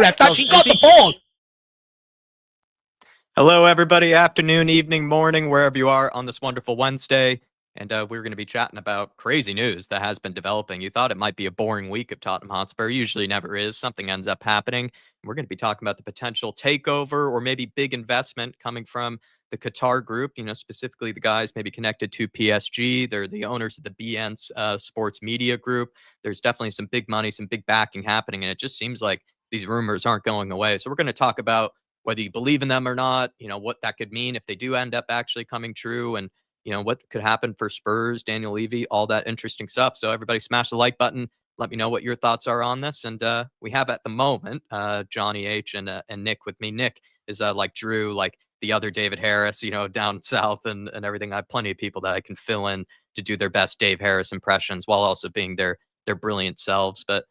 I thought she got the ball. Hello, everybody. Afternoon, evening, morning, wherever you are on this wonderful Wednesday. And we're going to be chatting about crazy news that has been developing. You thought it might be a boring week of Tottenham Hotspur. Usually never is. Something ends up happening. We're going to be talking about the potential takeover or maybe big investment coming from the Qatar group, specifically the guys maybe connected to PSG. They're the owners of the BN Sports Media Group. There's definitely some big money, some big backing happening. And it just seems like these rumors aren't going away. So we're going to talk about whether you believe in them or not, what that could mean if they do end up actually coming true, and what could happen for Spurs, Daniel Levy, all that interesting stuff. So everybody smash the like button. Let me know what your thoughts are on this. And we have at the moment Jonny H and Nick with me. Nick is like Drew, like the other David Harris, down south and everything. I have plenty of people that I can fill in to do their best Dave Harris impressions while also being their brilliant selves. But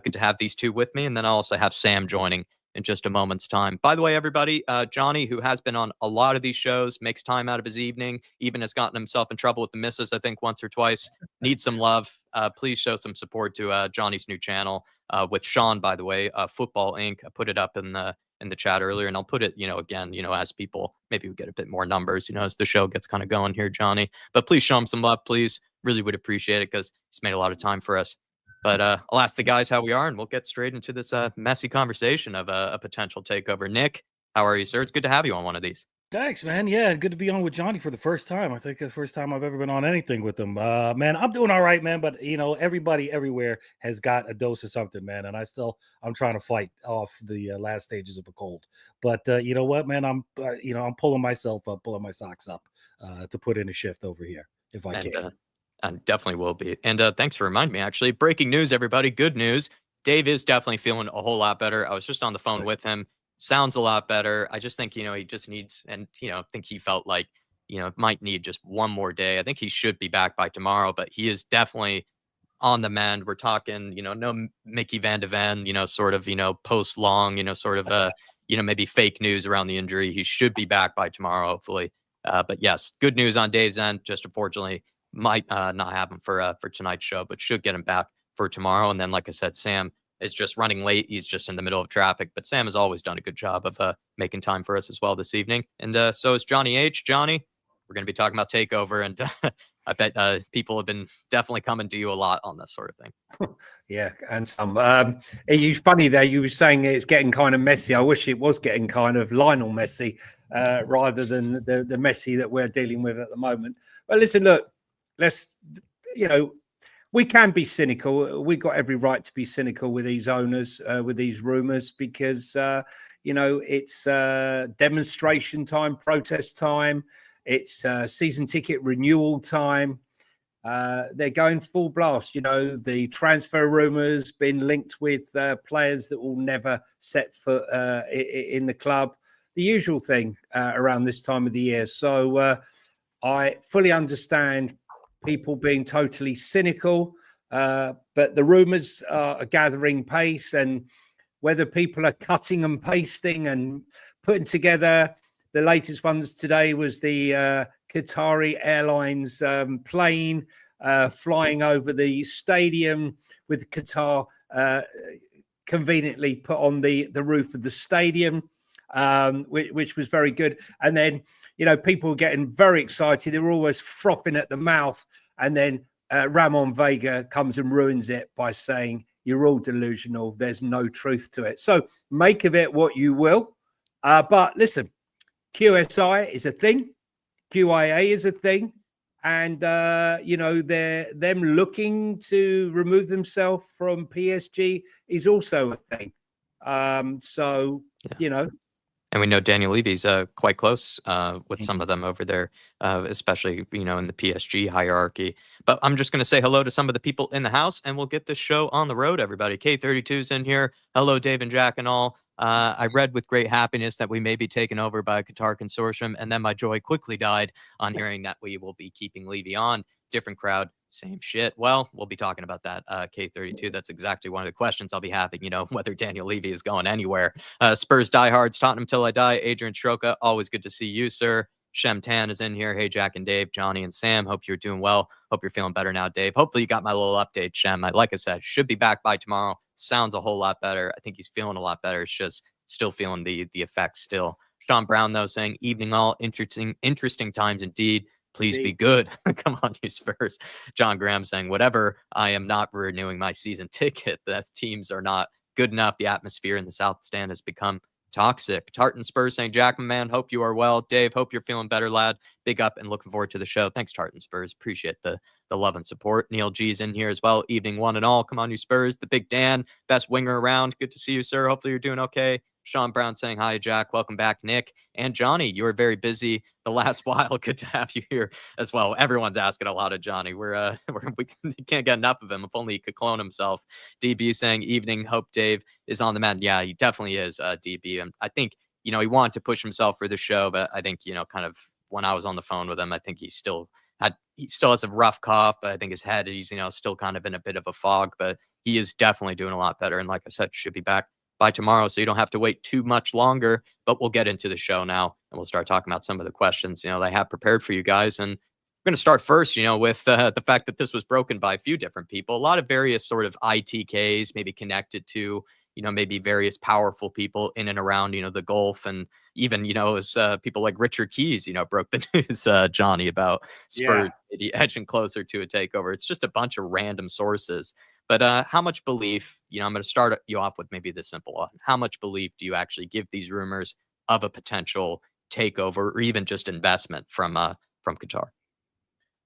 good to have these two with me. And then I'll also have Sam joining in just a moment's time. By the way, everybody, Jonny, who has been on a lot of these shows, makes time out of his evening, even has gotten himself in trouble with the missus, I think, once or twice, needs some love. Please show some support to Jonny's new channel with Sean, by the way, Football Inc. I put it up in the chat earlier, and I'll put it, again, as people, maybe we get a bit more numbers, as the show gets kind of going here, Jonny. But please show him some love, please. Really would appreciate it because he's made a lot of time for us. But I'll ask the guys how we are, and we'll get straight into this messy conversation of a potential takeover. Nick, how are you, sir? It's good to have you on one of these. Thanks, man. Yeah, good to be on with Jonny for the first time. I think it's the first time I've ever been on anything with him. Man, I'm doing all right, man. But, everybody everywhere has got a dose of something, man. And I'm trying to fight off the last stages of a cold. But you know what, man? I'm pulling myself up, pulling my socks up to put in a shift over here if I can. And definitely will be. And thanks for reminding me, actually. Breaking news, everybody. Good news. Dave is definitely feeling a whole lot better. I was just on the phone with him. Sounds a lot better. I just think, he just needs, and, I think he felt like, might need just one more day. I think he should be back by tomorrow, but he is definitely on the mend. We're talking, no Mickey Van de Ven, sort of, post long, sort of, maybe fake news around the injury. He should be back by tomorrow, hopefully. But yes, good news on Dave's end. Just unfortunately, might not happen for tonight's show, but should get him back for tomorrow. And then, like I said, Sam is just running late. He's just in the middle of traffic, but Sam has always done a good job of making time for us as well this evening. And so is Jonny H. Jonny, we're going to be talking about takeover, and I bet people have been definitely coming to you a lot on this sort of thing. Yeah, and some. It's funny there. You were saying it's getting kind of messy. I wish it was getting kind of Lionel Messi rather than the Messi that we're dealing with at the moment. But listen, look. Let's, we can be cynical. We've got every right to be cynical with these owners, with these rumors, because, it's demonstration time, protest time. It's season ticket renewal time. They're going full blast. The transfer rumors been linked with players that will never set foot in the club. The usual thing around this time of the year. So I fully understand people being totally cynical, but the rumors are gathering pace, and whether people are cutting and pasting and putting together, the latest ones today was the Qatari Airlines plane flying over the stadium with Qatar conveniently put on the roof of the stadium. Which was very good. And then, people were getting very excited. They were always frothing at the mouth. And then Ramon Vega comes and ruins it by saying, you're all delusional. There's no truth to it. So make of it what you will. But listen, QSI is a thing. QIA is a thing. And, them looking to remove themselves from PSG is also a thing. And we know Daniel Levy's quite close with some of them over there, especially, in the PSG hierarchy. But I'm just going to say hello to some of the people in the house, and we'll get this show on the road, everybody. K32's in here. Hello, Dave and Jack and all. I read with great happiness that we may be taken over by a Qatar consortium, and then my joy quickly died on hearing that we will be keeping Levy on. Different crowd, same shit. Well, we'll be talking about that. K32, that's exactly one of the questions I'll be having, whether Daniel Levy is going anywhere. Spurs diehards, Tottenham till I die. Adrian Stroka, always good to see you, sir. Shem Tan is in here. Hey, Jack and Dave, Jonny and Sam. Hope you're doing well. Hope you're feeling better now, Dave. Hopefully you got my little update, Shem. Like I said, should be back by tomorrow. sounds a whole lot better. I think he's feeling a lot better. It's just still feeling the effects still. Sean Brown, though, saying, evening all, interesting times indeed. Please be good. Come on, you Spurs. John Graham saying, whatever, I am not renewing my season ticket. The teams are not good enough. The atmosphere in the South Stand has become toxic. Tartan Spurs saying, Jack, my man, hope you are well. Dave, hope you're feeling better, lad. Big up and looking forward to the show. Thanks, Tartan Spurs. Appreciate the love and support. Neil G's in here as well. Evening one and all. Come on, you Spurs. The Big Dan, best winger around. Good to see you, sir. Hopefully you're doing okay. Sean Brown saying, hi, Jack. Welcome back, Nick. And Johnny, you were very busy the last while. Good to have you here as well. Everyone's asking a lot of Johnny. We can't get enough of him. If only he could clone himself. DB saying, evening. Hope Dave is on the mend. Yeah, he definitely is, DB. And I think, he wanted to push himself for the show, but I think, kind of when I was on the phone with him, I think he still has a rough cough, but I think his head is, still kind of in a bit of a fog, but he is definitely doing a lot better. And like I said, should be back by tomorrow, so you don't have to wait too much longer. But we'll get into the show now, and we'll start talking about some of the questions they have prepared for you guys. And we're going to start first, with the fact that this was broken by a few different people, a lot of various sort of ITKs, maybe connected to maybe various powerful people in and around the Gulf, and even as people like Richard Keys broke the news, Johnny, about Spurs maybe edging closer to a takeover. It's just a bunch of random sources. But how much belief, I'm going to start you off with maybe this simple one. How much belief do you actually give these rumors of a potential takeover or even just investment from Qatar?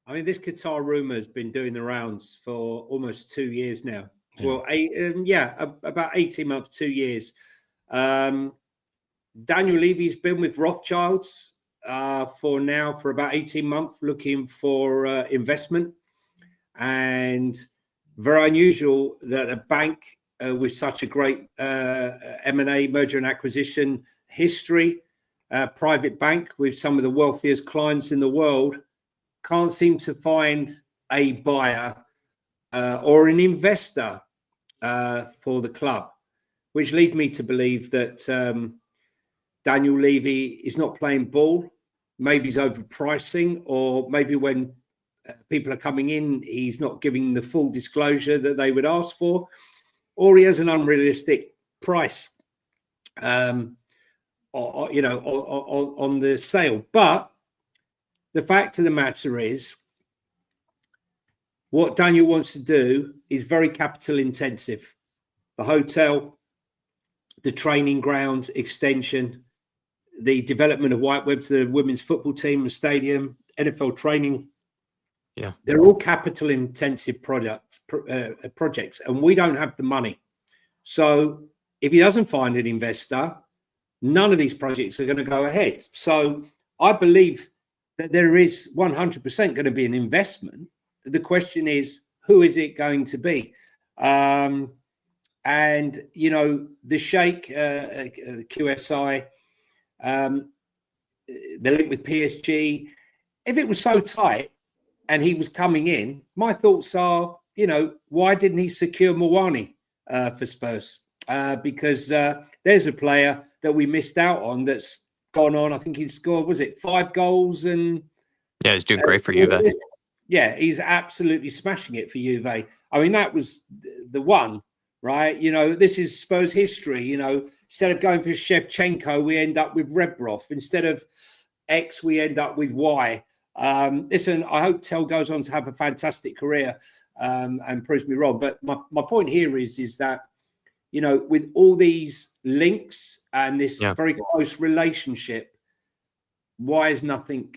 I mean, this Qatar rumor has been doing the rounds for almost 2 years now. Well, about 18 months, 2 years. Daniel Levy's been with Rothschilds for about 18 months, looking for investment. And very unusual that a bank with such a great M&A, merger and acquisition history, private bank with some of the wealthiest clients in the world, can't seem to find a buyer or an investor for the club, which lead me to believe that Daniel Levy is not playing ball. Maybe he's overpricing, or maybe when people are coming in, he's not giving the full disclosure that they would ask for, or he has an unrealistic price, on the sale. But the fact of the matter is, what Daniel wants to do is very capital intensive. The hotel, the training ground extension, the development of Whiteweb to the women's football team and stadium, NFL training. Yeah, they're all capital intensive projects, and we don't have the money. So if he doesn't find an investor, none of these projects are going to go ahead. So I believe that there is 100% going to be an investment. The question is, who is it going to be? And, the Sheikh, QSI, the link with PSG, if it was so tight and he was coming in, my thoughts are, why didn't he secure Mawani for Spurs? Because there's a player that we missed out on that's gone on. I think he's scored, 5 goals? And yeah, he's doing great for Juve. Yeah, he's absolutely smashing it for Juve. I mean, that was the one, right? This is Spurs history. Instead of going for Shevchenko, we end up with Rebrov. Instead of X, we end up with Y. Listen, I hope Tell goes on to have a fantastic career and proves me wrong. But my point here is that, with all these links and this very close relationship, why is nothing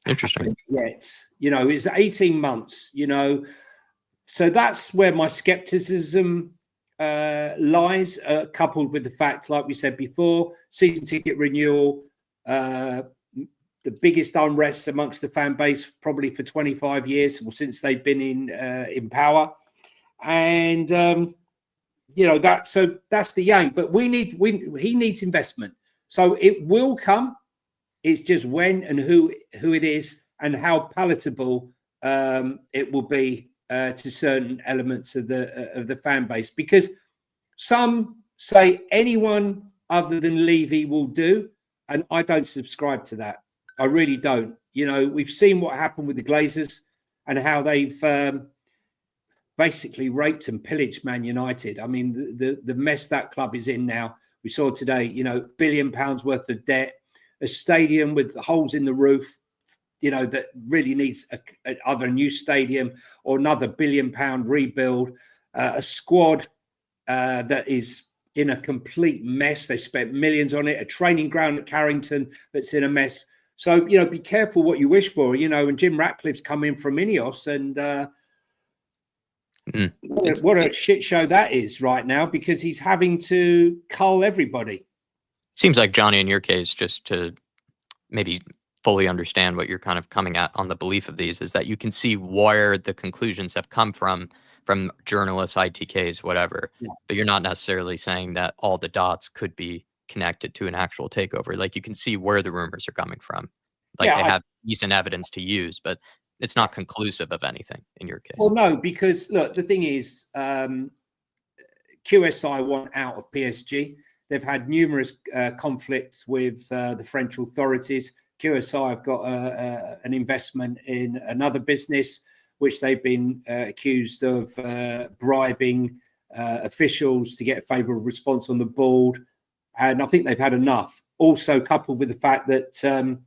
interesting yet? It's 18 months, so that's where my skepticism lies, coupled with the fact, like we said before, season ticket renewal, the biggest unrest amongst the fan base probably for 25 years, since they've been in power. And that's the aim. But he needs investment, so it will come. It's just when and who it is and how palatable it will be to certain elements of the fan base. Because some say anyone other than Levy will do, and I don't subscribe to that. I really don't. We've seen what happened with the Glazers and how they've basically raped and pillaged Man United. I mean, the mess that club is in now. We saw today, £1 billion worth of debt, a stadium with holes in the roof, that really needs either a new stadium or another £1 billion rebuild, a squad that is in a complete mess. They spent millions on it, a training ground at Carrington that's in a mess. So, be careful what you wish for, and Jim Ratcliffe's come in from Ineos, and what a shit show that is right now, because he's having to cull everybody. Seems like, Johnny, in your case, just to maybe fully understand what you're kind of coming at on the belief of these, is that you can see where the conclusions have come from journalists, ITKs, whatever, but you're not necessarily saying that all the dots could be connected to an actual takeover. Like, you can see where the rumors are coming from. Like, they have decent evidence to use, but it's not conclusive of anything in your case. Well, no, because look, the thing is, QSI want out of PSG. They've had numerous conflicts with the French authorities. QSI have got an investment in another business, which they've been accused of bribing officials to get a favourable response on the board. And I think they've had enough. Also, coupled with the fact that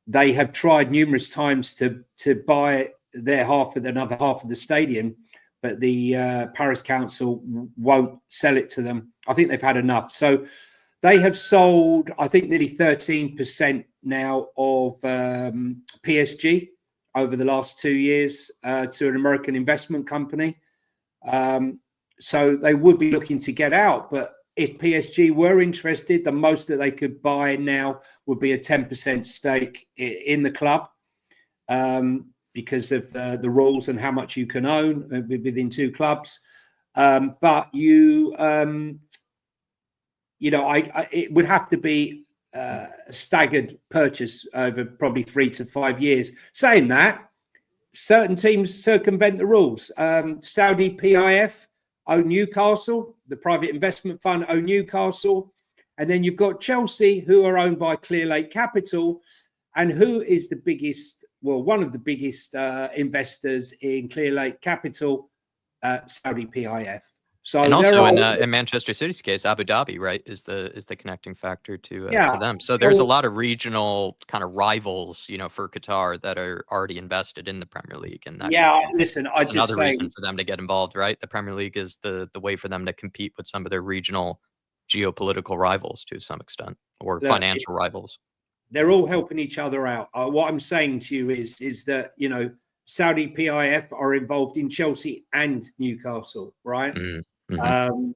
they have tried numerous times to buy their half of another half of the stadium, but the Paris Council won't sell it to them. I think they've had enough. So they have sold, I think, nearly 13% now of PSG over the last 2 years to an American investment company. So they would be looking to get out. But if PSG were interested, the most that they could buy now would be a 10% stake in the club, because of the rules and how much you can own within two clubs. But it would have to be a staggered purchase over probably 3 to 5 years. Saying that, certain teams circumvent the rules. Saudi PIF own Newcastle, the private investment fund own Newcastle, and then you've got Chelsea, who are owned by Clearlake Capital, and who is the biggest, one of the biggest investors in Clearlake Capital, Saudi PIF. So, and also in Manchester City's case, Abu Dhabi, right, is the connecting factor to them. So there's a lot of regional kind of rivals, for Qatar that are already invested in the Premier League, and that listen, another reason for them to get involved, right? The Premier League is the way for them to compete with some of their regional geopolitical rivals to some extent, or financial rivals. They're all helping each other out. What I'm saying to you is that Saudi PIF are involved in Chelsea and Newcastle, right? Mm-hmm.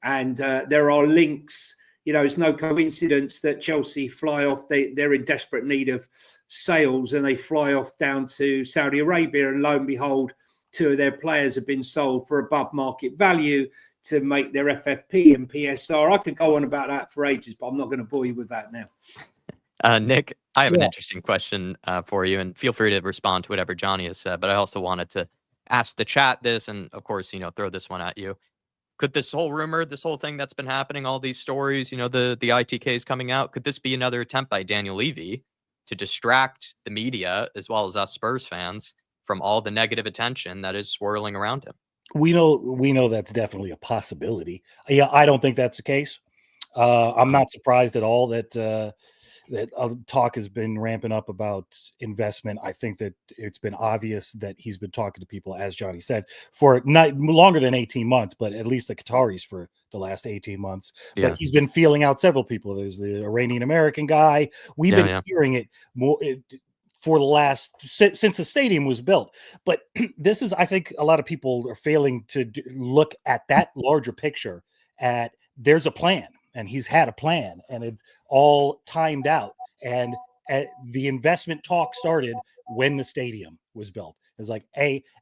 And there are links. It's no coincidence that Chelsea fly off. They're in desperate need of sales, and they fly off down to Saudi Arabia, and lo and behold, 2 of their players have been sold for above market value to make their FFP and PSR. I could go on about that for ages, but I'm not going to bore you with that now. Nick, I have an interesting question for you, and feel free to respond to whatever Johnny has said, but I also wanted to ask the chat this, and of course, throw this one at you. Could this whole rumor, this whole thing that's been happening, all these stories, the ITKs coming out, could this be another attempt by Daniel Levy to distract the media, as well as us Spurs fans, from all the negative attention that is swirling around him? We know that's definitely a possibility. Yeah, I don't think that's the case. I'm not surprised at all that talk has been ramping up about investment. I think that it's been obvious that he's been talking to people, as Johnny said, for not longer than 18 months, but at least the Qataris for the last 18 months. Yeah. But he's been feeling out several people. There's the Iranian American guy. We've been hearing it more for the last since the stadium was built. But this is, I think, a lot of people are failing to look at that larger picture. There's a plan. And he's had a plan, and it's all timed out. And the investment talk started when the stadium was built. It's like,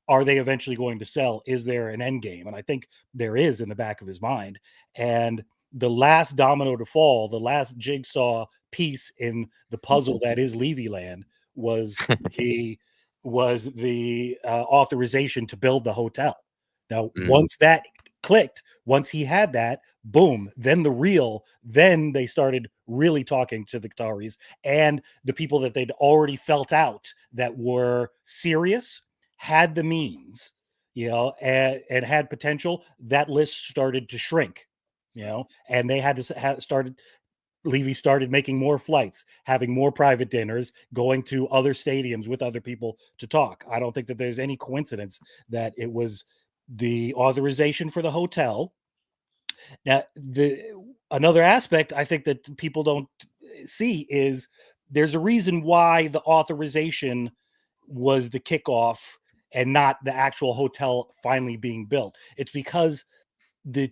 are they eventually going to sell? Is there an end game? And I think there is in the back of his mind. And the last domino to fall, the last jigsaw piece in the puzzle that is Levy Land was the authorization to build the hotel. Now, once that clicked, once he had that, boom, then they started really talking to the Qataris and the people that they'd already felt out that were serious, had the means, and had potential, that list started to shrink, and they had to started. Levy started making more flights, having more private dinners, going to other stadiums with other people to talk. I don't think that there's any coincidence that it was the authorization for the hotel. Now, another aspect I think that people don't see is there's a reason why the authorization was the kickoff and not the actual hotel finally being built. It's because the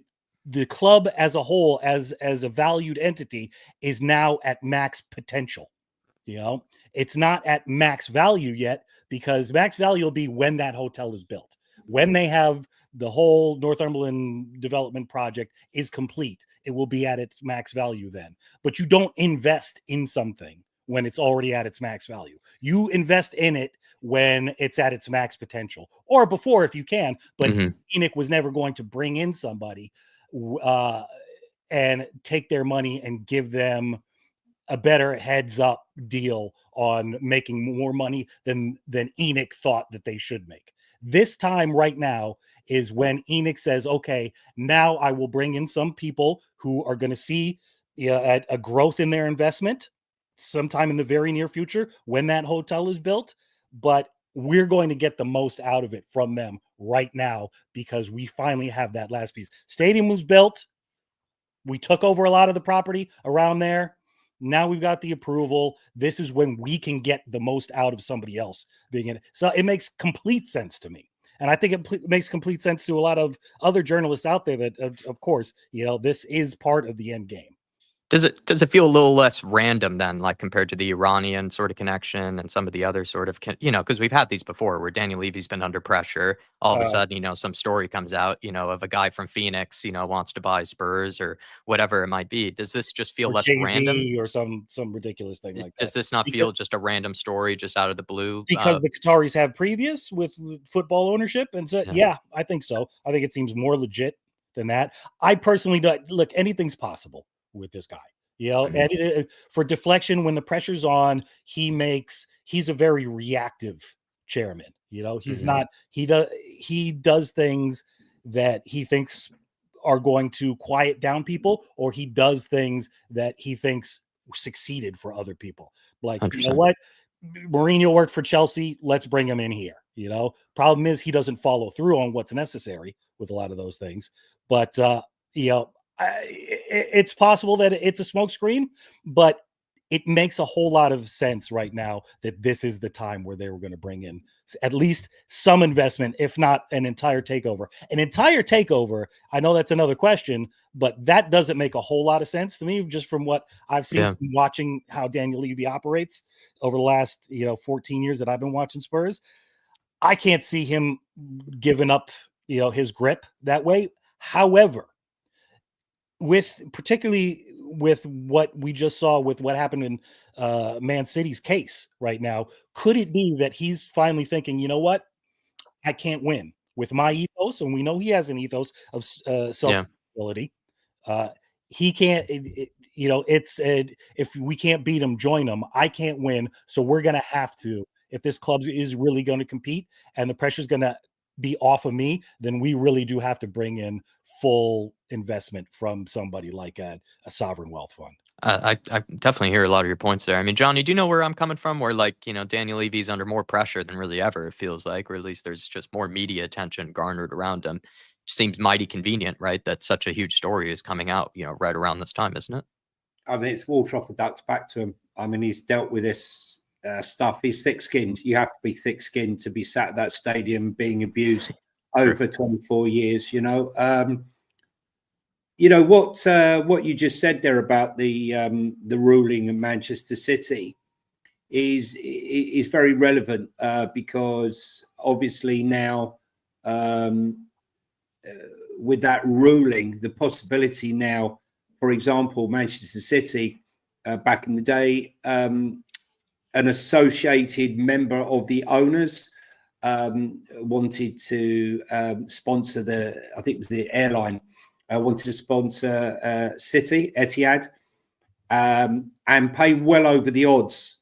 club as a whole, as a valued entity, is now at max potential. It's not at max value yet, because max value will be when that hotel is built, when they have the whole Northumberland development project is complete. It will be at its max value then. But you don't invest in something when it's already at its max value. You invest in it when it's at its max potential, or before if you can. But ENIC was never going to bring in somebody and take their money and give them a better heads up deal on making more money than ENIC thought that they should make. This time right now is when ENIC says, okay, now I will bring in some people who are going to see a growth in their investment sometime in the very near future when that hotel is built. But we're going to get the most out of it from them right now, because we finally have that last piece. Stadium was built. We took over a lot of the property around there. Now we've got the approval. This is when we can get the most out of somebody else being in it. So it makes complete sense to me. And I think it makes complete sense to a lot of other journalists out there that, of course, this is part of the end game. Does it feel a little less random then, like compared to the Iranian sort of connection and some of the other sort of, because we've had these before where Daniel Levy's been under pressure. All of a sudden, some story comes out, of a guy from Phoenix, wants to buy Spurs or whatever it might be. Does this just feel less Jay-Z random? or some ridiculous thing like that? Does this not feel just a random story just out of the blue? Because the Qataris have previous with football ownership. And so, yeah, I think so. I think it seems more legit than that. I personally don't look, anything's possible with this guy. And for deflection, when the pressure's on, he's a very reactive chairman. He's not, he does things that he thinks are going to quiet down people, or he does things that he thinks succeeded for other people. Like, 100%. You know what? Mourinho worked for Chelsea. Let's bring him in here. Problem is he doesn't follow through on what's necessary with a lot of those things. But, it's possible that it's a smokescreen, but it makes a whole lot of sense right now that this is the time where they were going to bring in at least some investment, if not an entire takeover. An entire takeover, I know that's another question, but that doesn't make a whole lot of sense to me, just from what I've seen from watching how Daniel Levy operates over the last 14 years that I've been watching Spurs. I can't see him giving up his grip that way. However, particularly with what we just saw with what happened in Man City's case right now, could it be that he's finally thinking, you know what, I can't win with my ethos, and we know he has an ethos of self-stability. He can't, if we can't beat him, join him. I can't win, so we're going to have to, if this club is really going to compete and the pressure's going to be off of me, then we really do have to bring in full investment from somebody like a sovereign wealth fund. I definitely hear a lot of your points there. I mean, Johnny, do you know where I'm coming from? Where Daniel Levy's under more pressure than really ever, it feels like, or at least there's just more media attention garnered around him. It seems mighty convenient, right? That such a huge story is coming out, right around this time, isn't it? I mean, it's water off the duck's back to him. I mean, he's dealt with this stuff. He's thick-skinned. You have to be thick-skinned to be sat at that stadium being abused over 24 years. What you just said there about the ruling in Manchester City is very relevant because obviously now with that ruling, the possibility now, for example, Manchester City back in the day, an associated member of the owners wanted to sponsor I think it was the airline, wanted to sponsor City, Etihad, and pay well over the odds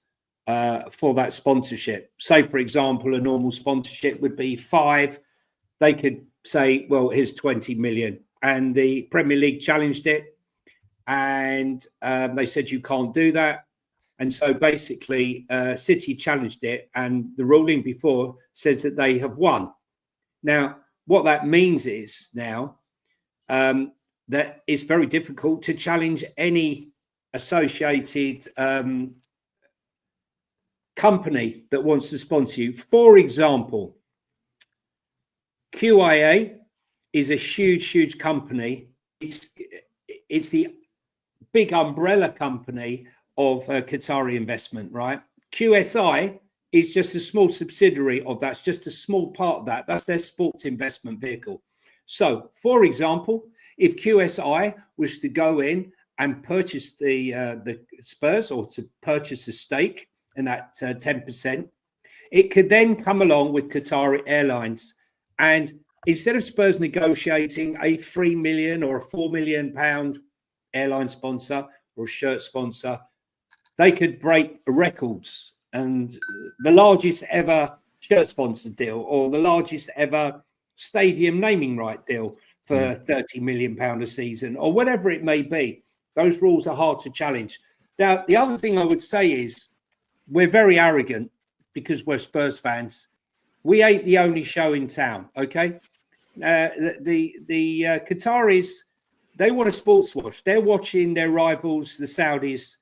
for that sponsorship. Say, for example, a normal sponsorship would be 5, they could say, well, here's 20 million. And the Premier League challenged it. And they said, you can't do that. And so basically, City challenged it. And the ruling before says that they have won. Now, what that means is now that it's very difficult to challenge any associated company that wants to sponsor you. For example, QIA is a huge company. It's the big umbrella company of Qatari investment, right? QSI is just a small subsidiary of that. It's just a small part of that. That's their sports investment vehicle. So, for example, if QSI was to go in and purchase the Spurs, or to purchase a stake in that 10%, it could then come along with Qatari Airlines, and instead of Spurs negotiating a 3 million or a 4 million pound airline sponsor or a shirt sponsor, they could break records. And the largest ever shirt sponsor deal, or the largest ever stadium naming right deal for 30 million pound a season, or whatever it may be, those rules are hard to challenge. Now, the other thing I would say is we're very arrogant because we're Spurs fans. We ain't the only show in town, okay? The Qataris, they want to sports watch. They're watching their rivals, the Saudis,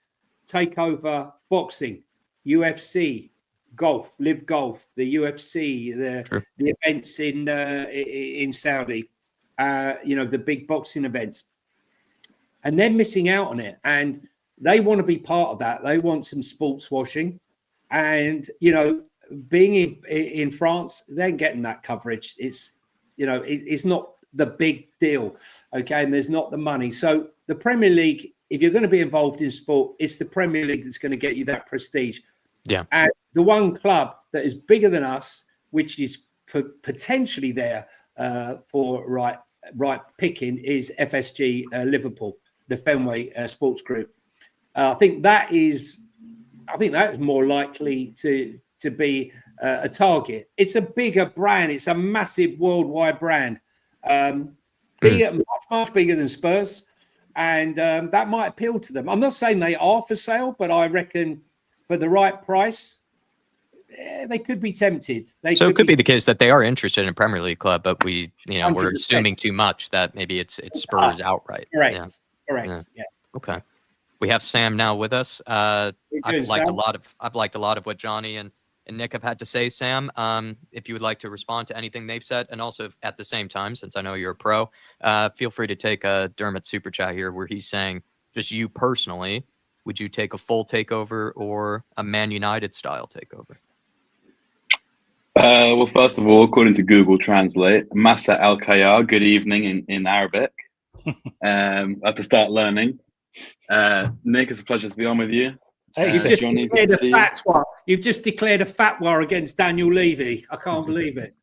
take over boxing, UFC, golf, live golf, the UFC, the events in Saudi, the big boxing events. And they're missing out on it. And they want to be part of that. They want some sports washing. And, being in France, they're getting that coverage. It's, it's not the big deal. Okay. And there's not the money. So the Premier League, if you're going to be involved in sport, it's the Premier League that's going to get you that prestige. Yeah. And the one club that is bigger than us, which is potentially there for right picking, is FSG Liverpool, the Fenway Sports Group. I think that is more likely to be a target. It's a bigger brand. It's a massive worldwide brand, bigger, much bigger than Spurs, and that might appeal to them. I'm not saying they are for sale, but I reckon for the right price, they could be tempted. So it could be the case that they are interested in a Premier League club, but we're 100%. assuming too much that maybe it's Spurs outright. Correct. Yeah. Correct. Yeah. Okay. We have Sam now with us. I've liked Sam? a lot of what Johnny and Nick have had to say, Sam. If you would like to respond to anything they've said, and also at the same time, since I know you're a pro, feel free to take a Dermot super chat here, where he's saying, just you personally, would you take a full takeover or a Man United style takeover? Well, first of all, according to Google Translate, Masa Al Khayar, good evening in Arabic. I have to start learning. Nick, it's a pleasure to be on with you. Hey, you've just declared a fatwa. You've just declared a fatwa against Daniel Levy. I can't believe it.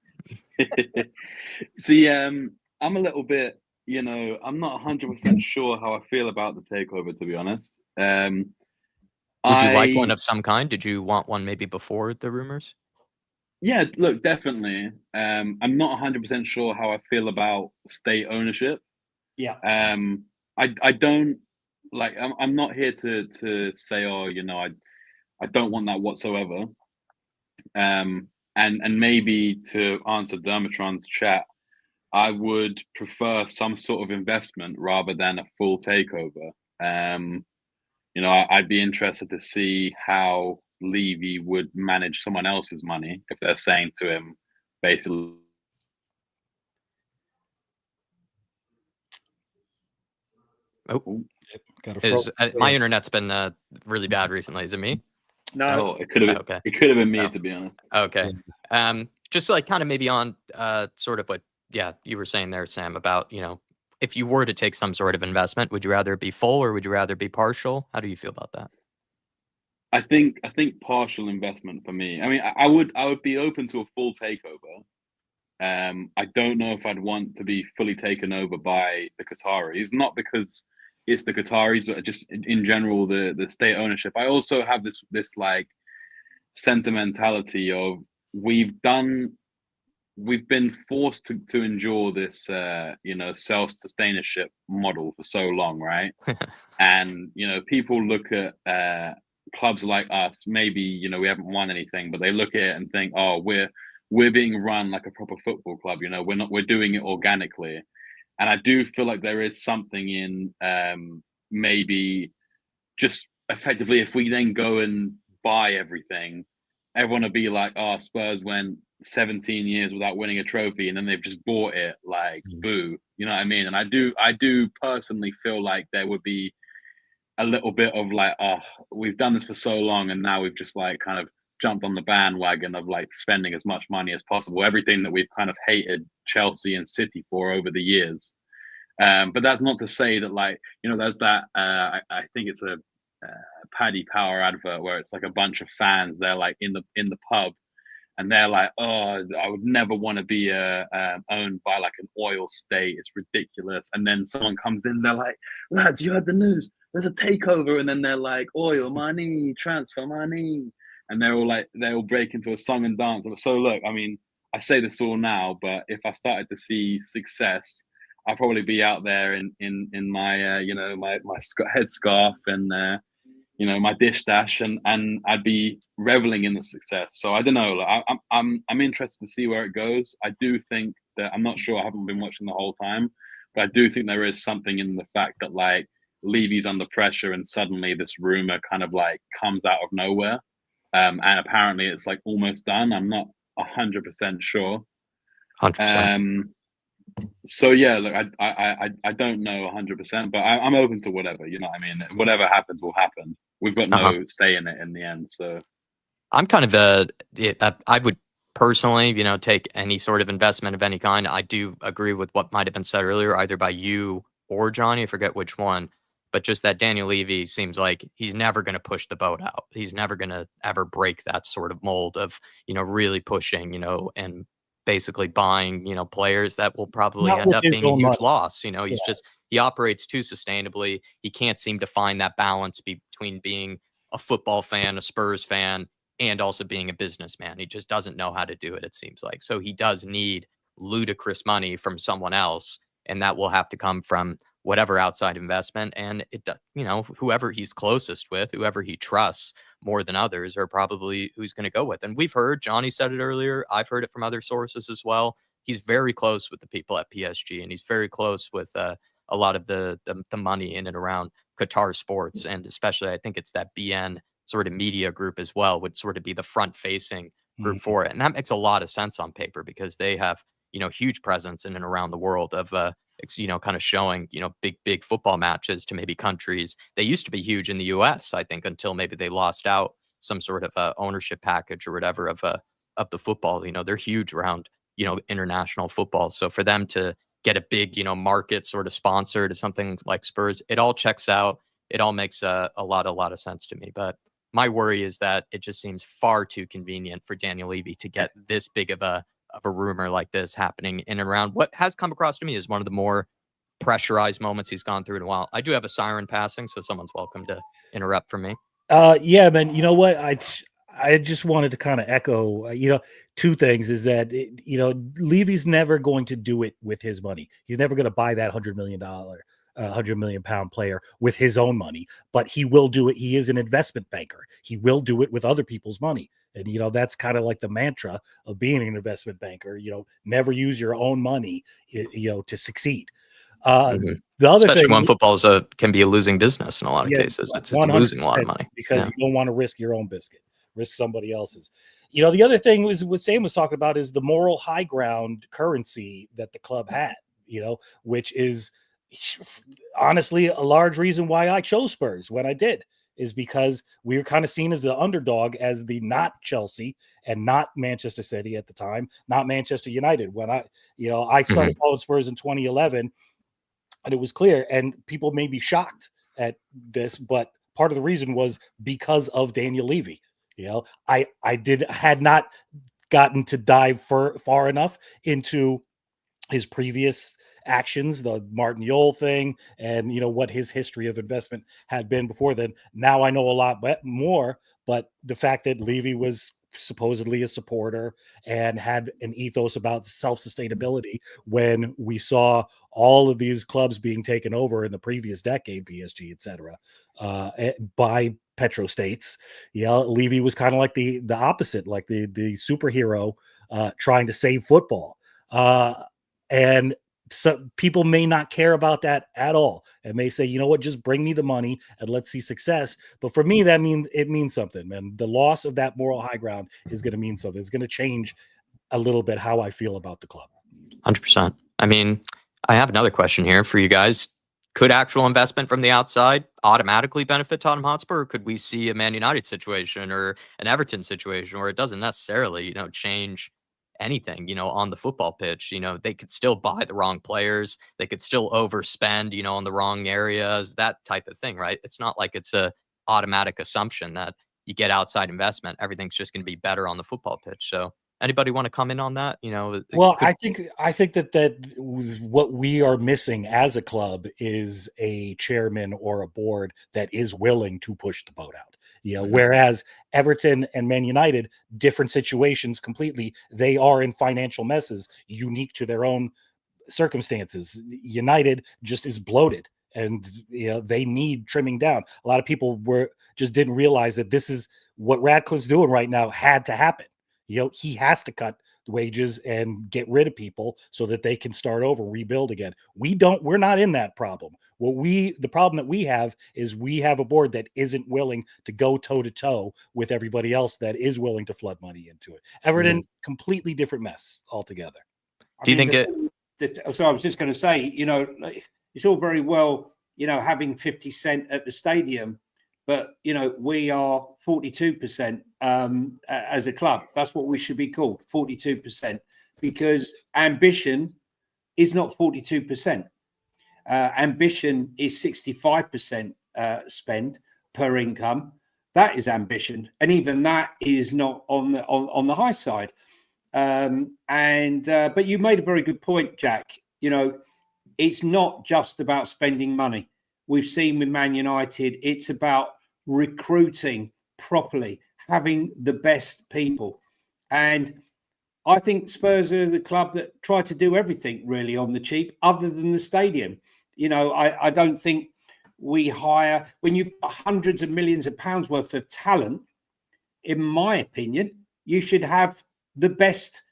See, I'm a little bit, I'm not 100% sure how I feel about the takeover, to be honest. Would you like one of some kind? Did you want one maybe before the rumors? Yeah, look, definitely. I'm not 100% sure how I feel about state ownership. Yeah. I don't like. I'm not here to say, I don't want that whatsoever. And maybe to answer Dermatron's chat, I would prefer some sort of investment rather than a full takeover. I'd be interested to see how Levy would manage someone else's money if they're saying to him, basically. My internet's been really bad recently. Is it me? No, it could have. Okay. It could have been me, to be honest. Okay. Just like kind of maybe on sort of what you were saying there, Sam, about if you were to take some sort of investment, would you rather be full or would you rather be partial? How do you feel about that? I think partial investment for me. I mean, I would be open to a full takeover. I don't know if I'd want to be fully taken over by the Qataris, not because it's the Qataris, but just in general the state ownership. I also have this like sentimentality of we've done we've been forced to endure this, self-sustainership model for so long, right? And people look at clubs like us. Maybe we haven't won anything, but they look at it and think, "Oh, we're being run like a proper football club." We're doing it organically, and I do feel like there is something in maybe just effectively if we then go and buy everything, everyone will be like, "Oh, Spurs went 17 years without winning a trophy, and then they've just bought it." Like, boo, you know what I mean? And I do personally feel like there would be a little bit of like, "Oh, we've done this for so long, and now we've just like kind of jumped on the bandwagon of like spending as much money as possible." Everything that we've kind of hated Chelsea and City for over the years. But that's not to say that like there's that. I think it's a Paddy Power advert where it's like a bunch of fans. They're like in the pub, and they're like, "Oh, I would never want to be owned by like an oil state. It's ridiculous." And then someone comes in, they're like, "Lads, you heard the news? There's a takeover." And then they're like, "Oil money, transfer money," and they all break into a song and dance. So look, I mean, I say this all now, but if I started to see success, I'd probably be out there in my my headscarf and my dish dash, and I'd be reveling in the success. So I don't know. Like, I'm interested to see where it goes. I do think that I'm not sure. I haven't been watching the whole time, but I do think there is something in the fact that like Levy's under pressure, and suddenly this rumor kind of like comes out of nowhere, and apparently it's like almost done. I'm not 100% sure. 100%. So yeah, look, I don't know 100%, but I'm open to whatever. You know what I mean? Whatever happens will happen. We've got no say in it in the end. So I'm kind of I would personally, take any sort of investment of any kind. I do agree with what might have been said earlier, either by you or Johnny, I forget which one, but just that Daniel Levy seems like he's never going to push the boat out. He's never going to ever break that sort of mold of, really pushing, and basically buying, players that will probably Not end with up his being a own huge money. loss. He's Yeah. just, he operates too sustainably. He can't seem to find that balance between being a football fan, a Spurs fan, and also being a businessman. He just doesn't know how to do it, it seems like. So he does need ludicrous money from someone else, and that will have to come from whatever outside investment. And whoever he's closest with, whoever he trusts more than others, are probably who's going to go with. And we've heard, Johnny said it earlier, I've heard it from other sources as well. He's very close with the people at PSG, and he's very close with a lot of the money in and around Qatar sports, and especially I think it's that BN sort of media group as well would sort of be the front facing group for it. And that makes a lot of sense on paper because they have, huge presence in and around the world of, kind of showing, big football matches to maybe countries. They used to be huge in the US, I think, until maybe they lost out some sort of ownership package or whatever of the football. They're huge around, international football. So for them to get a big, market sort of sponsor to something like Spurs, it all checks out. It all makes a lot of sense to me. But my worry is that it just seems far too convenient for Daniel Levy to get this big of a rumor like this happening in and around what has come across to me as one of the more pressurized moments he's gone through in a while. I do have a siren passing, so someone's welcome to interrupt for me. Yeah, man. You know what? I just wanted to kind of echo, two things is that, Levy's never going to do it with his money. He's never going to buy that $100 million, £100 million player with his own money, but he will do it. He is an investment banker. He will do it with other people's money. And, that's kind of like the mantra of being an investment banker, never use your own money, to succeed. The other Especially thing, when football can be a losing business in a lot of cases. It's losing a lot of money. Because you don't want to risk your own biscuit, risk somebody else's. The other thing was what Sam was talking about is the moral high ground currency that the club had, which is honestly a large reason why I chose Spurs when I did, is because we were kind of seen as the underdog, as the not Chelsea and not Manchester City at the time, not Manchester United. When I started following Spurs in 2011, and it was clear, and people may be shocked at this, but part of the reason was because of Daniel Levy. I had not gotten to dive far enough into his previous actions, the Martin Yole thing, and what his history of investment had been before then. Now I know a lot more, but the fact that Levy was supposedly a supporter and had an ethos about self-sustainability when we saw all of these clubs being taken over in the previous decade, PSG, etc., by petrostates. Levy was kind of like the opposite, like the superhero trying to save football. And so people may not care about that at all and may say, you know what, just bring me the money and let's see success. But for me, that means it means something, man. The loss of that moral high ground is going to mean something. It's going to change a little bit how I feel about the club. 100%. I mean, I have another question here for you guys. Could actual investment from the outside automatically benefit Tottenham Hotspur? Or could we see a Man United situation or an Everton situation where it doesn't necessarily, change anything, on the football pitch? They could still buy the wrong players. They could still overspend, on the wrong areas, that type of thing, right? It's not like it's a automatic assumption that you get outside investment, everything's just going to be better on the football pitch. So anybody want to come in on that? Well, I think that what we are missing as a club is a chairman or a board that is willing to push the boat out. Whereas Everton and Man United, different situations completely. They are in financial messes unique to their own circumstances. United just is bloated, and they need trimming down. A lot of people just didn't realize that this is what Radcliffe's doing right now had to happen. He has to cut wages and get rid of people so that they can start over, rebuild again. We're not in that problem. The problem that we have is we have a board that isn't willing to go toe to toe with everybody else that is willing to flood money into it. Everton, completely different mess altogether. Do you think so I was just going to say, it's all very well, having 50 cent at the stadium, but we are 42% as a club. That's what we should be called, 42%, because ambition is not 42%. Ambition is 65% spend per income. That is ambition, and even that is not on the high side. But you made a very good point, Jack. It's not just about spending money. We've seen with Man United, it's about recruiting properly, having the best people. And I think Spurs are the club that try to do everything really on the cheap, other than the stadium. I don't think we hire, when you've got hundreds of millions of pounds worth of talent, in my opinion, you should have the best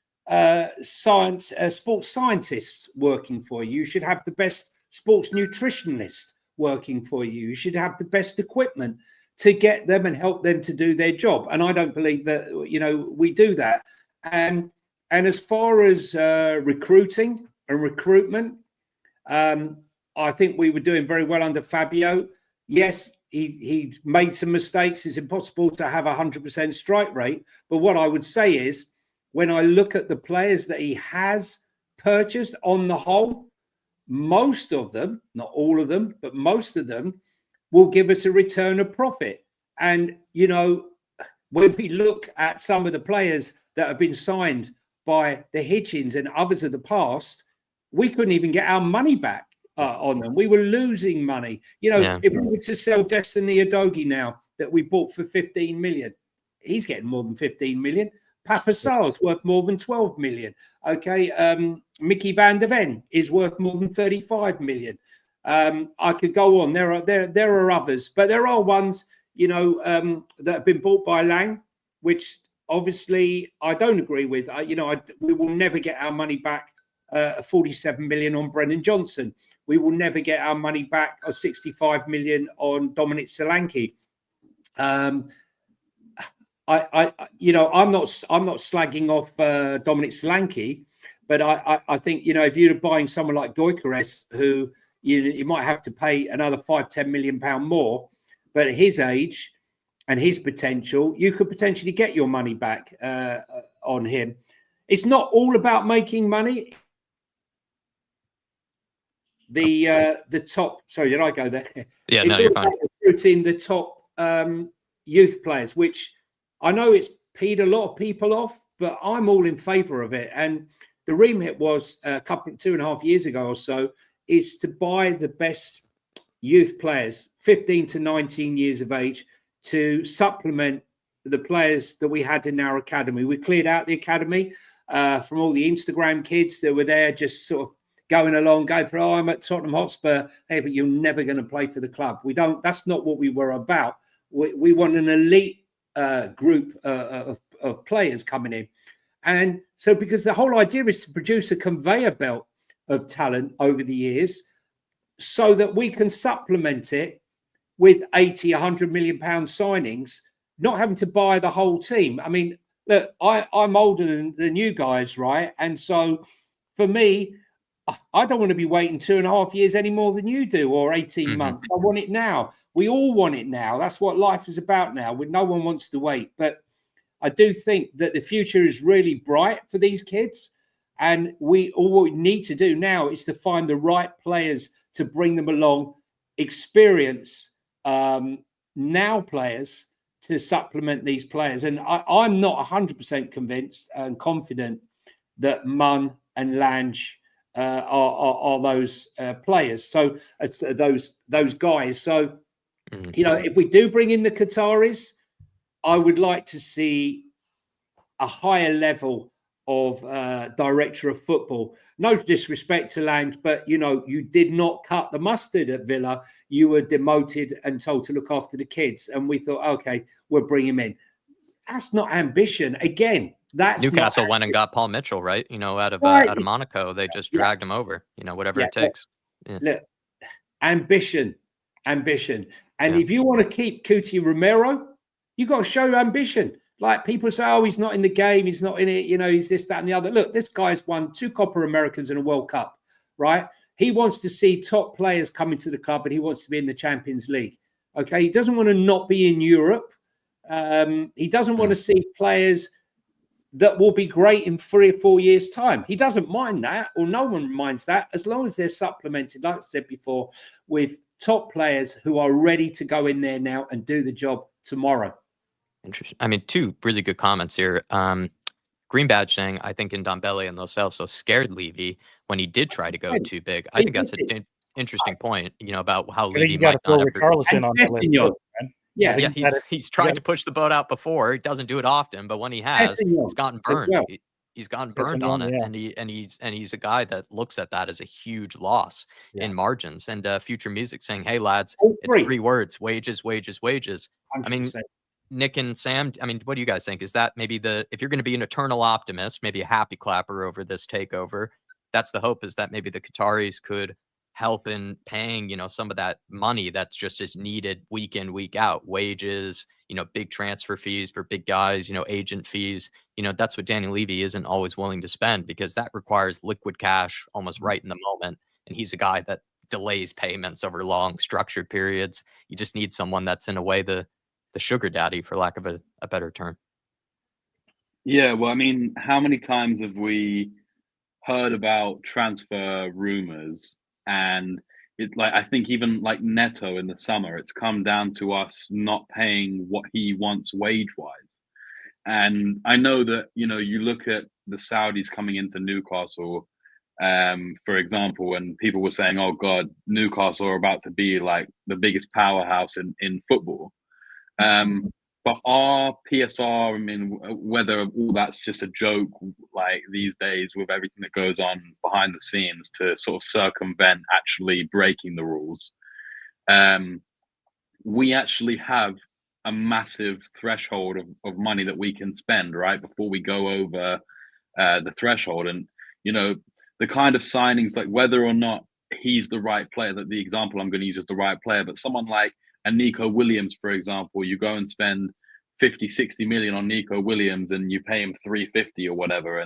sports scientists working for you. You should have the best sports nutritionists working for you. You should have the best equipment to get them and help them to do their job. And I don't believe that, we do that. And as far as recruiting and recruitment, I think we were doing very well under Fabio. Yes, he made some mistakes. It's impossible to have 100% strike rate. But what I would say is, when I look at the players that he has purchased on the whole, most of them, not all of them, but most of them will give us a return of profit. And, when we look at some of the players that have been signed by the Hitchens and others of the past, we couldn't even get our money back on them. We were losing money. If we were to sell Destiny Udogie now that we bought for 15 million, he's getting more than 15 million. Papa Sarr's worth more than 12 million. Okay. Mickey van der Ven is worth more than 35 million. I could go on. There are others, but there are ones, that have been bought by Lang, which obviously I don't agree with. We will never get our money back. 47 million on Brennan Johnson. We will never get our money back. 65 million on Dominic Solanke. I'm not slagging off Dominic Solanke, but I think if you're buying someone like Gyökeres, who you might have to pay another 5-10 million pound more, but at his age and his potential, you could potentially get your money back on him. It's not all about making money. The top. Sorry, did I go there? Yeah, it's no, you're fine. Recruiting the top youth players, which I know it's peed a lot of people off, but I'm all in favour of it. And the remit was 2.5 years ago or so, is to buy the best youth players, 15 to 19 years of age, to supplement the players that we had in our academy. We cleared out the academy from all the Instagram kids that were there, just sort of going along, going through, I'm at Tottenham Hotspur. Hey, but you're never going to play for the club. We don't. That's not what we were about. We want an elite group of players coming in. And so, because the whole idea is to produce a conveyor belt of talent over the years so that we can supplement it with 80, 100 million pound signings, not having to buy the whole team. I mean, look, I'm older than you guys, right? And so for me, I don't want to be waiting 2.5 years any more than you do, or 18 months. I want it now. We all want it now. That's what life is about now. No one wants to wait. But I do think that the future is really bright for these kids. And all we need to do now is to find the right players to bring them along, experience now players to supplement these players. And I'm not 100% convinced and confident that Munn and Lange are those players. So it's those guys. So, you know, if we do bring in the Qataris, I would like to see a higher level of director of football. No disrespect to Lange, but, you know, you did not cut the mustard at Villa. You were demoted and told to look after the kids. And we thought, okay, we'll bring him in. That's not ambition. Again, that's Newcastle went and got Paul Mitchell, right? You know, out of Monaco. They just dragged him over, you know, whatever it takes. Look, ambition. And if you want to keep Cuti Romero, you got to show ambition. Like, people say, oh, he's not in the game, he's not in it, you know, he's this, that, and the other. Look, this guy's won 2 Copa Americans and a World Cup, right? He wants to see top players coming to the club, and he wants to be in the Champions League. Okay, he doesn't want to not be in Europe. He doesn't want to see players that will be great in 3 or 4 years' time. He doesn't mind that, or no one minds that, as long as they're supplemented, like I said before, with top players who are ready to go in there now and do the job tomorrow. Interesting. I mean, 2 really good comments here. Green Badge saying, I think Ndombele and Lo Celso scared Levy when he did try to go too big. I think that's an interesting point, you know, about how Levy might not have. Richarlison on the list. Yeah, he's tried to push the boat out before. He doesn't do it often, but when he has, he's gotten burned. Well. He's gotten burned on it, and he's a guy that looks at that as a huge loss in margins. And Future Music saying, "Hey lads, it's 3 words: wages, wages, wages." 100%. I mean, Nick and Sam, I mean, what do you guys think? Is that maybe if you're going to be an eternal optimist, maybe a happy clapper over this takeover, that's the hope, is that maybe the Qataris could help in paying, you know, some of that money that's just as needed week in, week out, wages, you know, big transfer fees for big guys, you know, agent fees, you know, that's what Daniel Levy isn't always willing to spend, because that requires liquid cash almost right in the moment. And he's a guy that delays payments over long structured periods. You just need someone that's, in a way, the sugar daddy, for lack of a better term. Yeah, well, I mean, how many times have we heard about transfer rumors? And it, like, I think even like Neto in the summer, it's come down to us not paying what he wants wage-wise. And I know that, you know, you look at the Saudis coming into Newcastle, for example, and people were saying, oh God, Newcastle are about to be like the biggest powerhouse in football. But our PSR, I mean, whether all that's just a joke, like these days with everything that goes on behind the scenes to sort of circumvent actually breaking the rules, we actually have a massive threshold of money that we can spend, right, before we go over the threshold. And, you know, the kind of signings, like whether or not he's the right player, that the example I'm going to use is the right player, but someone like a Nico Williams, for example, you go and spend 50, 60 million on Nico Williams and you pay him 350 or whatever.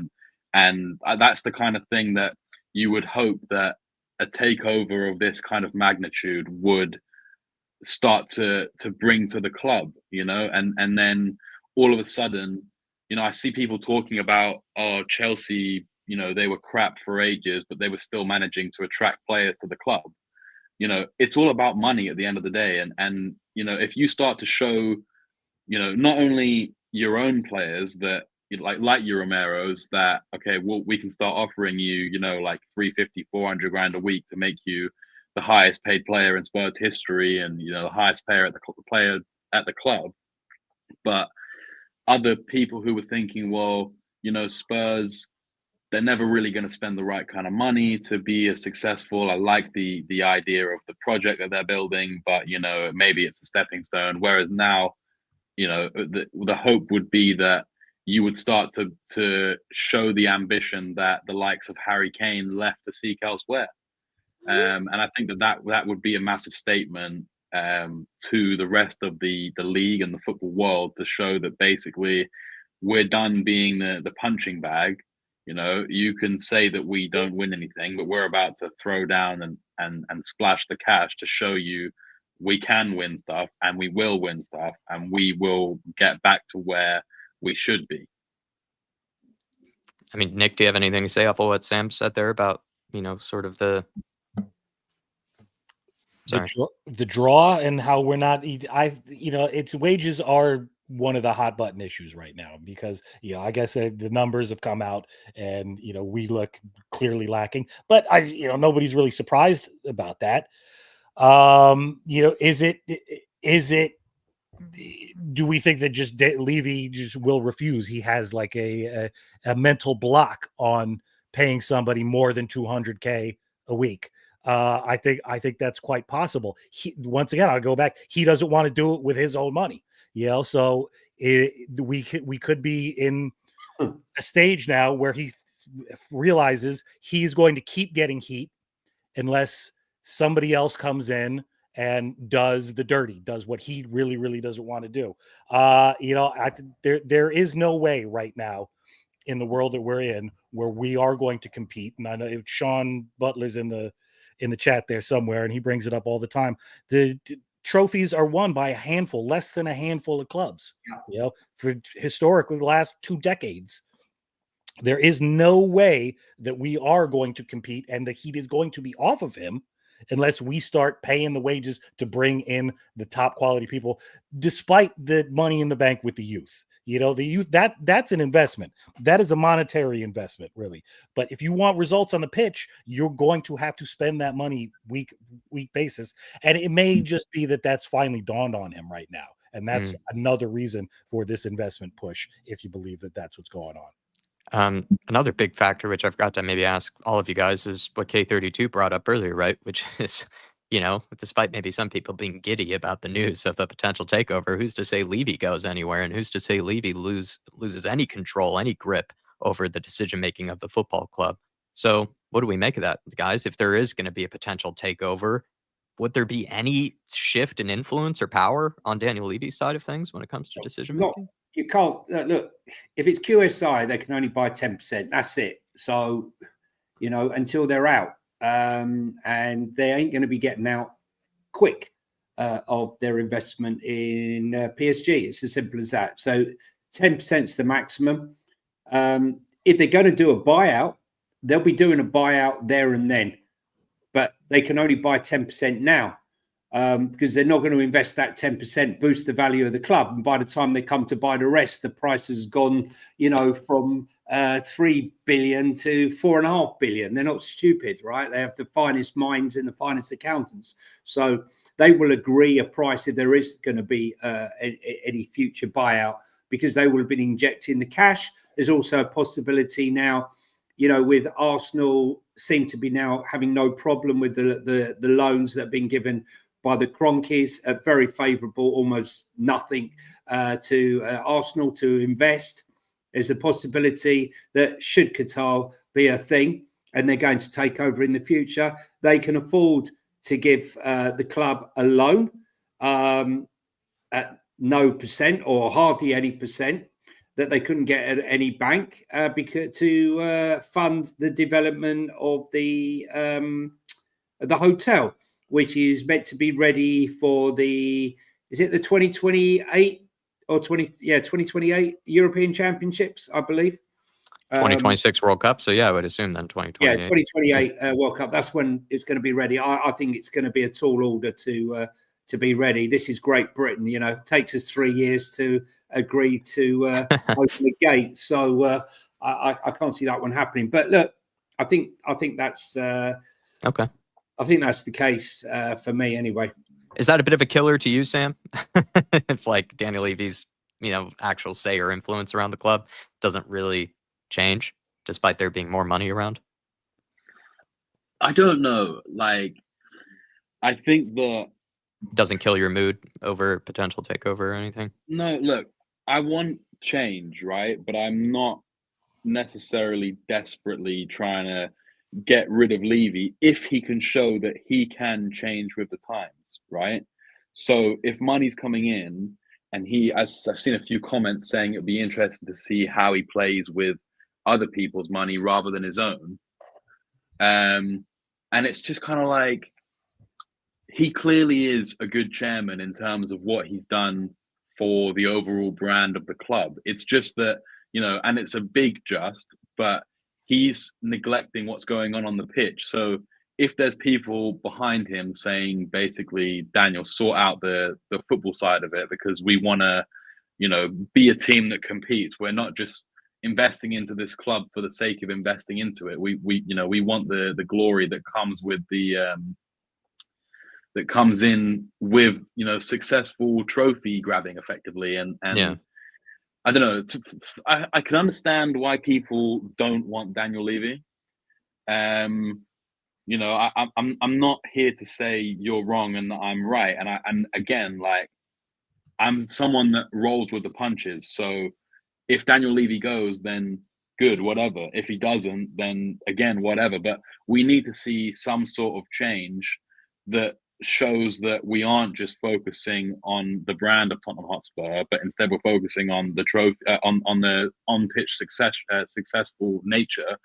And that's the kind of thing that you would hope that a takeover of this kind of magnitude would start to bring to the club, you know, and then all of a sudden, you know, I see people talking about, oh, Chelsea, you know, they were crap for ages, but they were still managing to attract players to the club. You know, it's all about money at the end of the day. And you know, if you start to show, you know, not only your own players that, like your Romeros, that, okay, well, we can start offering you, you know, like 350, 400 grand a week to make you the highest paid player in Spurs history and, you know, the highest player at the club. But other people who were thinking, well, Spurs, they're never really going to spend the right kind of money to be as successful. I like the idea of the project that they're building, but maybe it's a stepping stone. Whereas now, the hope would be that you would start to show the ambition that the likes of Harry Kane left to seek elsewhere. And I think that would be a massive statement to the rest of the league and the football world, to show that basically we're done being the punching bag. You can say that we don't win anything, but we're about to throw down and splash the cash to show you we can win stuff, and we will win stuff, and we will get back to where we should be. I mean, Nick, do you have anything to say off of what Sam said there about, sort of the draw and how we're not, its wages are one of the hot button issues right now, because I guess the numbers have come out and we look clearly lacking, but nobody's really surprised about that. Is it do we think that just Levy just will refuse? He has like a mental block on paying somebody more than $200K a week. I think that's quite possible. Once again, I'll go back. He doesn't want to do it with his own money, so we could be in a stage now where he realizes he's going to keep getting heat unless somebody else comes in and does the dirty, does what he really, really doesn't want to do. There is no way right now in the world that we're in where we are going to compete. And I know Sean Butler's in the chat there somewhere, and he brings it up all the time. The trophies are won by a handful, less than a handful of clubs. For historically the last 2 decades. There is no way that we are going to compete, and the heat is going to be off of him unless we start paying the wages to bring in the top quality people, despite the money in the bank with the youth. The youth, that's an investment. That is a monetary investment, really. But if you want results on the pitch, you're going to have to spend that money week basis. And it may just be that that's finally dawned on him right now. And that's another reason for this investment push, if you believe that that's what's going on. Another big factor, which I forgot to maybe ask all of you guys, is what K32 brought up earlier, right? Which is, despite maybe some people being giddy about the news of a potential takeover, who's to say Levy goes anywhere, and who's to say Levy loses any control, any grip over the decision-making of the football club? So what do we make of that, guys? If there is going to be a potential takeover, would there be any shift in influence or power on Daniel Levy's side of things when it comes to decision-making? You can't look. If it's QSI, they can only buy 10%. That's it. So, until they're out, and they ain't going to be getting out quick of their investment in PSG. It's as simple as that. So, 10% is the maximum. If they're going to do a buyout, they'll be doing a buyout there and then, but they can only buy 10% now. Because they're not going to invest that 10%, boost the value of the club. And by the time they come to buy the rest, the price has gone, from 3 billion to 4.5 billion. They're not stupid, right? They have the finest minds and the finest accountants. So they will agree a price if there is going to be any future buyout, because they will have been injecting the cash. There's also a possibility now, with Arsenal seem to be now having no problem with the loans that have been given by the Cronkies, very favourable, almost nothing to Arsenal to invest. There's a possibility that should Qatar be a thing and they're going to take over in the future, they can afford to give the club a loan at no percent or hardly any percent that they couldn't get at any bank because to fund the development of the hotel, which is meant to be ready for the 2028 or 2028 European Championships, I believe. 2026 World Cup. So yeah, I would assume then 2028. Yeah, 2028 World Cup. That's when it's going to be ready. I think it's going to be a tall order to be ready. This is Great Britain. It takes us 3 years to agree to open the gate. So I can't see that one happening. But look, I think that's okay. I think that's the case for me anyway. Is that a bit of a killer to you, Sam? If like Daniel Levy's actual say or influence around the club doesn't really change, despite there being more money around? I don't know. Like, I think that Doesn't kill your mood over potential takeover or anything? no, look, I want change, right? But I'm not necessarily desperately trying to get rid of Levy if he can show that he can change with the times, right? So if money's coming in, and as I've seen a few comments saying it'd be interesting to see how he plays with other people's money rather than his own. And it's just kind of like, he clearly is a good chairman in terms of what he's done for the overall brand of the club. It's just that, and it's a big but he's neglecting what's going on the pitch. So if there's people behind him saying, basically, Daniel, sort out the football side of it, because we want to, be a team that competes. We're not just investing into this club for the sake of investing into it. We want the glory that comes with that comes in with successful trophy grabbing, effectively. And Yeah. I don't know. I can understand why people don't want Daniel Levy. I'm not here to say you're wrong and that I'm right. And again, like, I'm someone that rolls with the punches. So if Daniel Levy goes, then good, whatever. If he doesn't, then again, whatever. But we need to see some sort of change that shows that we aren't just focusing on the brand of Tottenham Hotspur, but instead we're focusing on the trophy, on the on-pitch successful nature,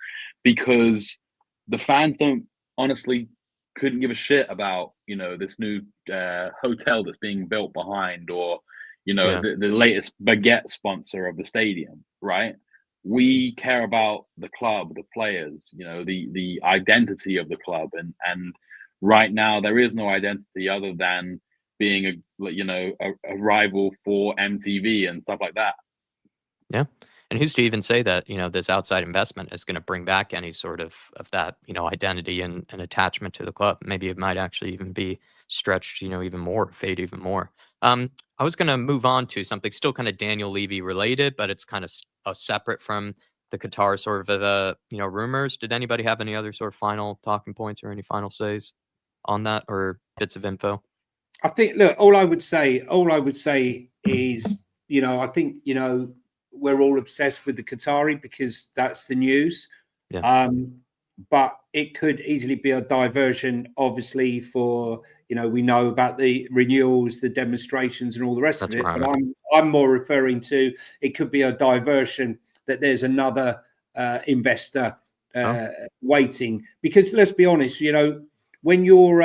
because the fans couldn't give a shit about this new hotel that's being built behind, or the latest baguette sponsor of the stadium, right? We care about the club, the players, the identity of the club, and right now there is no identity other than being a rival for MTV and stuff like that. Yeah. And who's to even say that, this outside investment is going to bring back any sort of that, identity and attachment to the club? Maybe it might actually even be stretched, even more, fade even more. I was going to move on to something still kind of Daniel Levy related, but it's kind of separate from the Qatar sort of, rumors. Did anybody have any other sort of final talking points or any final says on that, or bits of info? I think, look, all I would say is, I think, we're all obsessed with the Qatari because that's the news. Yeah. But it could easily be a diversion, obviously, for, we know about the renewals, the demonstrations and all the rest of it. But I'm more referring to, it could be a diversion that there's another investor waiting. Because let's be honest, when you're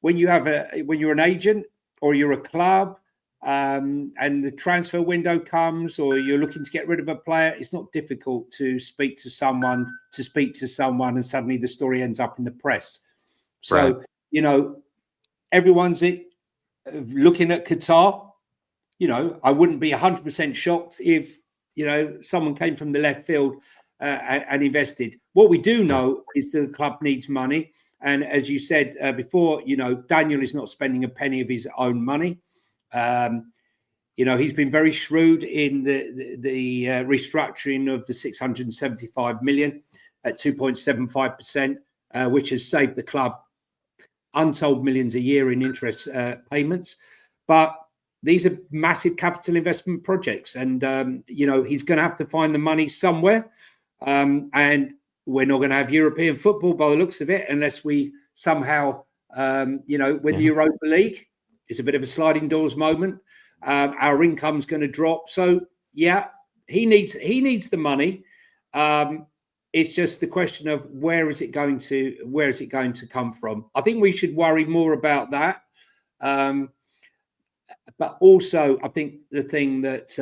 when you're an agent or you're a club, and the transfer window comes, or you're looking to get rid of a player, it's not difficult to speak to someone, and suddenly the story ends up in the press. So, right. Everyone's looking at Qatar. I wouldn't be 100% shocked if, someone came from the left field and invested. What we do know is the club needs money. And as you said before, Daniel is not spending a penny of his own money. He's been very shrewd in the restructuring of the 675 million at 2.75%, which has saved the club untold millions a year in interest payments. But these are massive capital investment projects, and he's going to have to find the money somewhere. And we're not going to have European football by the looks of it unless we somehow, win the Europa League. It's a bit of a sliding doors moment. Our income's going to drop. So yeah, he needs the money. It's just the question of where is it going to come from? I think we should worry more about that. But also, I think the thing that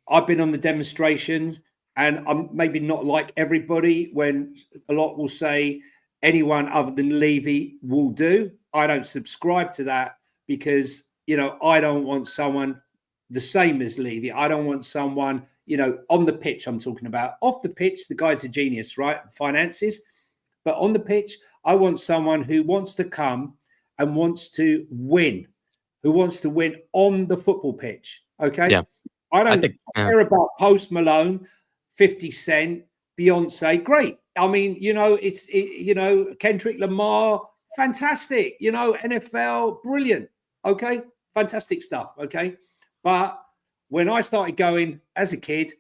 I've been on the demonstrations, and I'm maybe not like everybody when a lot will say anyone other than Levy will do. I don't subscribe to that because, I don't want someone the same as Levy. I don't want someone, on the pitch I'm talking about. Off the pitch, the guy's a genius, right? Finances. But on the pitch, I want someone who wants to come and wants to win. who wants to win on the football pitch. Okay. Yeah. I don't care about Post Malone, 50 Cent, Beyonce. Great. I mean, Kendrick Lamar, fantastic. NFL, brilliant. Okay. Fantastic stuff. Okay. But when I started going as a kid,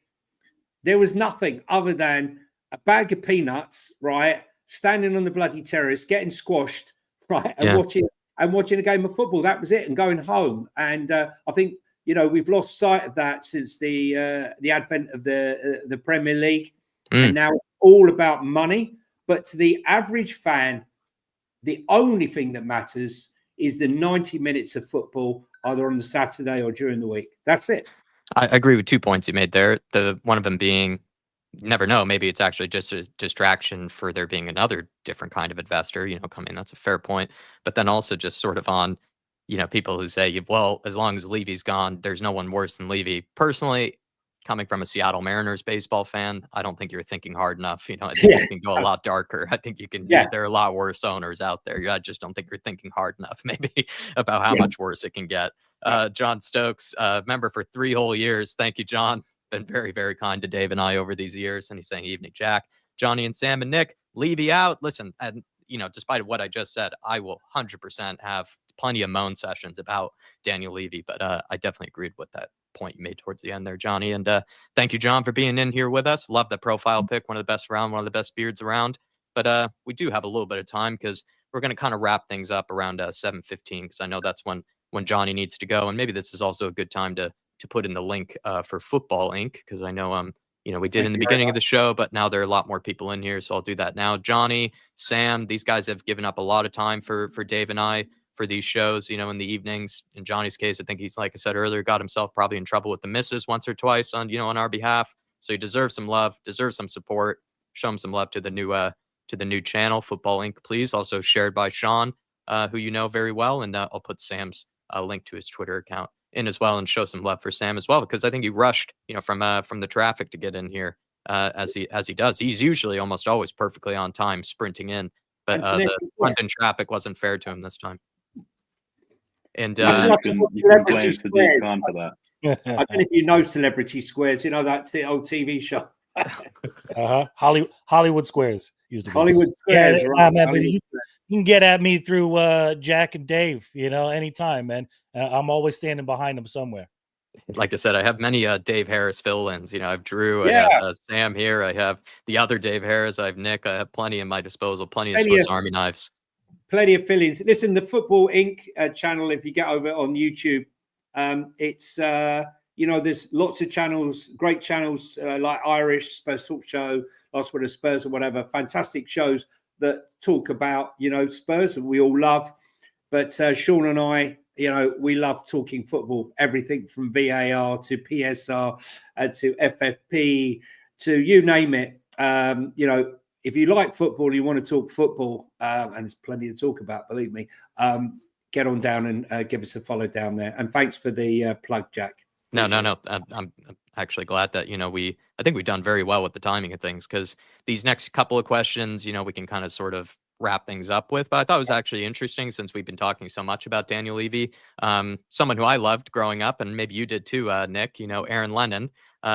there was nothing other than a bag of peanuts, right? Standing on the bloody terrace, getting squashed, right? And watching a game of football. That was it. And going home. And I think, we've lost sight of that since the advent of the Premier League. And now it's all about money. But to the average fan, the only thing that matters is the 90 minutes of football, either on the Saturday or during the week. That's it. I agree with 2 points you made there. The one of them being, never know, maybe it's actually just a distraction for there being another different kind of investor, coming. That's a fair point. But then also just sort of on, people who say, well, as long as Levy's gone, there's no one worse than Levy. Personally, coming from a Seattle Mariners baseball fan, I don't think you're thinking hard enough. I think you can go a lot darker. I think you can. There are a lot worse owners out there. I just don't think you're thinking hard enough, maybe, about how much worse it can get. John Stokes, member for 3 whole years. Thank you, John. Been very, very kind to Dave and I over these years. And he's saying, evening, Jack, Johnny and Sam and Nick, Levy out. Listen, and despite what I just said, I will 100% have plenty of moan sessions about Daniel Levy. But I definitely agreed with that point you made towards the end there, Johnny. And thank you, John, for being in here with us. Love the profile pic, one of the best around, one of the best beards around. But we do have a little bit of time because we're going to kind of wrap things up around 7:15 because I know that's when Johnny needs to go. And maybe this is also a good time to put in the link for Football Inc. because I know we did in the beginning of the show, but now there are a lot more people in here, so I'll do that now. Johnny, Sam, these guys have given up a lot of time for Dave and I for these shows, in the evenings. In Johnny's case, I think he's, like I said earlier, got himself probably in trouble with the missus once or twice on our behalf. So he deserves some love, deserves some support. Show him some love to the new channel, Football Inc. Please, also shared by Sean, who you know very well, and I'll put Sam's link to his Twitter account in as well, and show some love for Sam as well, because I think he rushed, from the traffic to get in here, as he does. He's usually almost always perfectly on time, sprinting in, but the London traffic wasn't fair to him this time. And you can blame Sadiq Khan for that. I don't know if you know Celebrity Squares. That old TV show. Hollywood Squares used to be. Hollywood Squares, right? Man, but you can get at me through Jack and Dave, anytime, man. I'm always standing behind them somewhere. Like I said, I have many Dave Harris fill-ins. I have Drew, I have Sam here, I have the other Dave Harris, I have Nick, I have plenty in my disposal, plenty of Swiss Army knives. Plenty of fill-ins. Listen, the Football Inc. Channel, if you get over on YouTube, it's there's lots of channels, great channels like Irish Spurs Talk Show, Last Word of Spurs or whatever, fantastic shows that talk about Spurs that we all love. But Sean and I, we love talking football, everything from VAR to PSR to FFP to you name it. If you like football, you want to talk football, and there's plenty to talk about, believe me, get on down and give us a follow down there. And thanks for the plug, Jack. No. I'm actually glad that, I think we've done very well with the timing of things, because these next couple of questions, we can kind of sort of wrap things up with. But I thought it was actually interesting, since we've been talking so much about Daniel Levy, someone who I loved growing up, and maybe you did too, Nick, Aaron Lennon.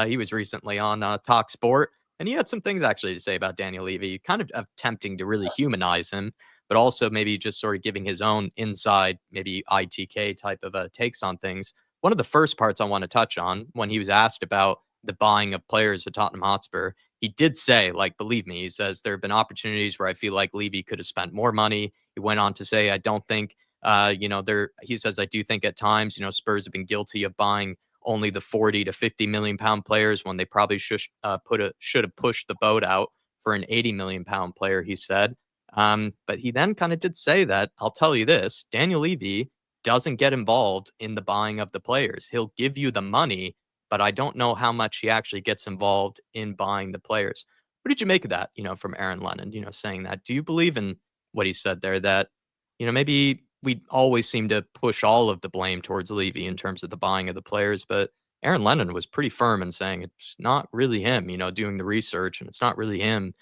He was recently on Talk Sport, and he had some things actually to say about Daniel Levy, kind of attempting to really humanize him, but also maybe just sort of giving his own inside, maybe ITK type of takes on things. One of the first parts I want to touch on, when he was asked about the buying of players at Tottenham Hotspur, he did say, believe me, he says, there have been opportunities where I feel like Levy could have spent more money. He went on to say, I don't think, he says, I do think at times, Spurs have been guilty of buying only the 40 to 50 million pound players when they probably should have pushed the boat out for an 80 million pound player, he said. But he then kind of did say that, I'll tell you this, Daniel Levy doesn't get involved in the buying of the players. He'll give you the money, but I don't know how much he actually gets involved in buying the players. What did you make of that, from Aaron Lennon, saying that? Do you believe in what he said there, that, maybe we always seem to push all of the blame towards Levy in terms of the buying of the players, but Aaron Lennon was pretty firm in saying it's not really him, doing the research, and it's not really him,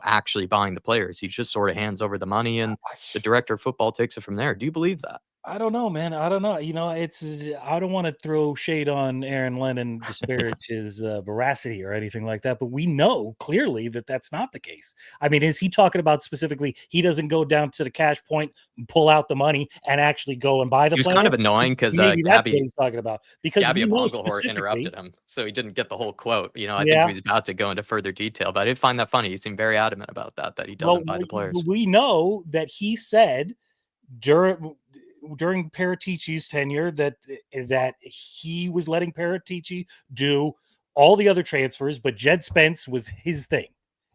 actually buying the players. He just sort of hands over the money, and the director of football takes it from there. Do you believe that? I don't know, man. I don't know. I don't want to throw shade on Aaron Lennon, disparage his veracity or anything like that, but we know clearly that that's not the case. I mean, is he talking about specifically he doesn't go down to the cash point, pull out the money, and actually go and buy the He was player? kind of annoying because Maybe that's what Gabby he's talking about, because Gabby we know Aponglehort specifically. interrupted him, so he didn't get the whole quote. I think he Yeah. was about to go into further detail, but I did find that funny. He seemed very adamant about that he Well, doesn't buy the players. we know that he said during Paratici's tenure that he was letting Paratici do all the other transfers, but Jed Spence was his thing.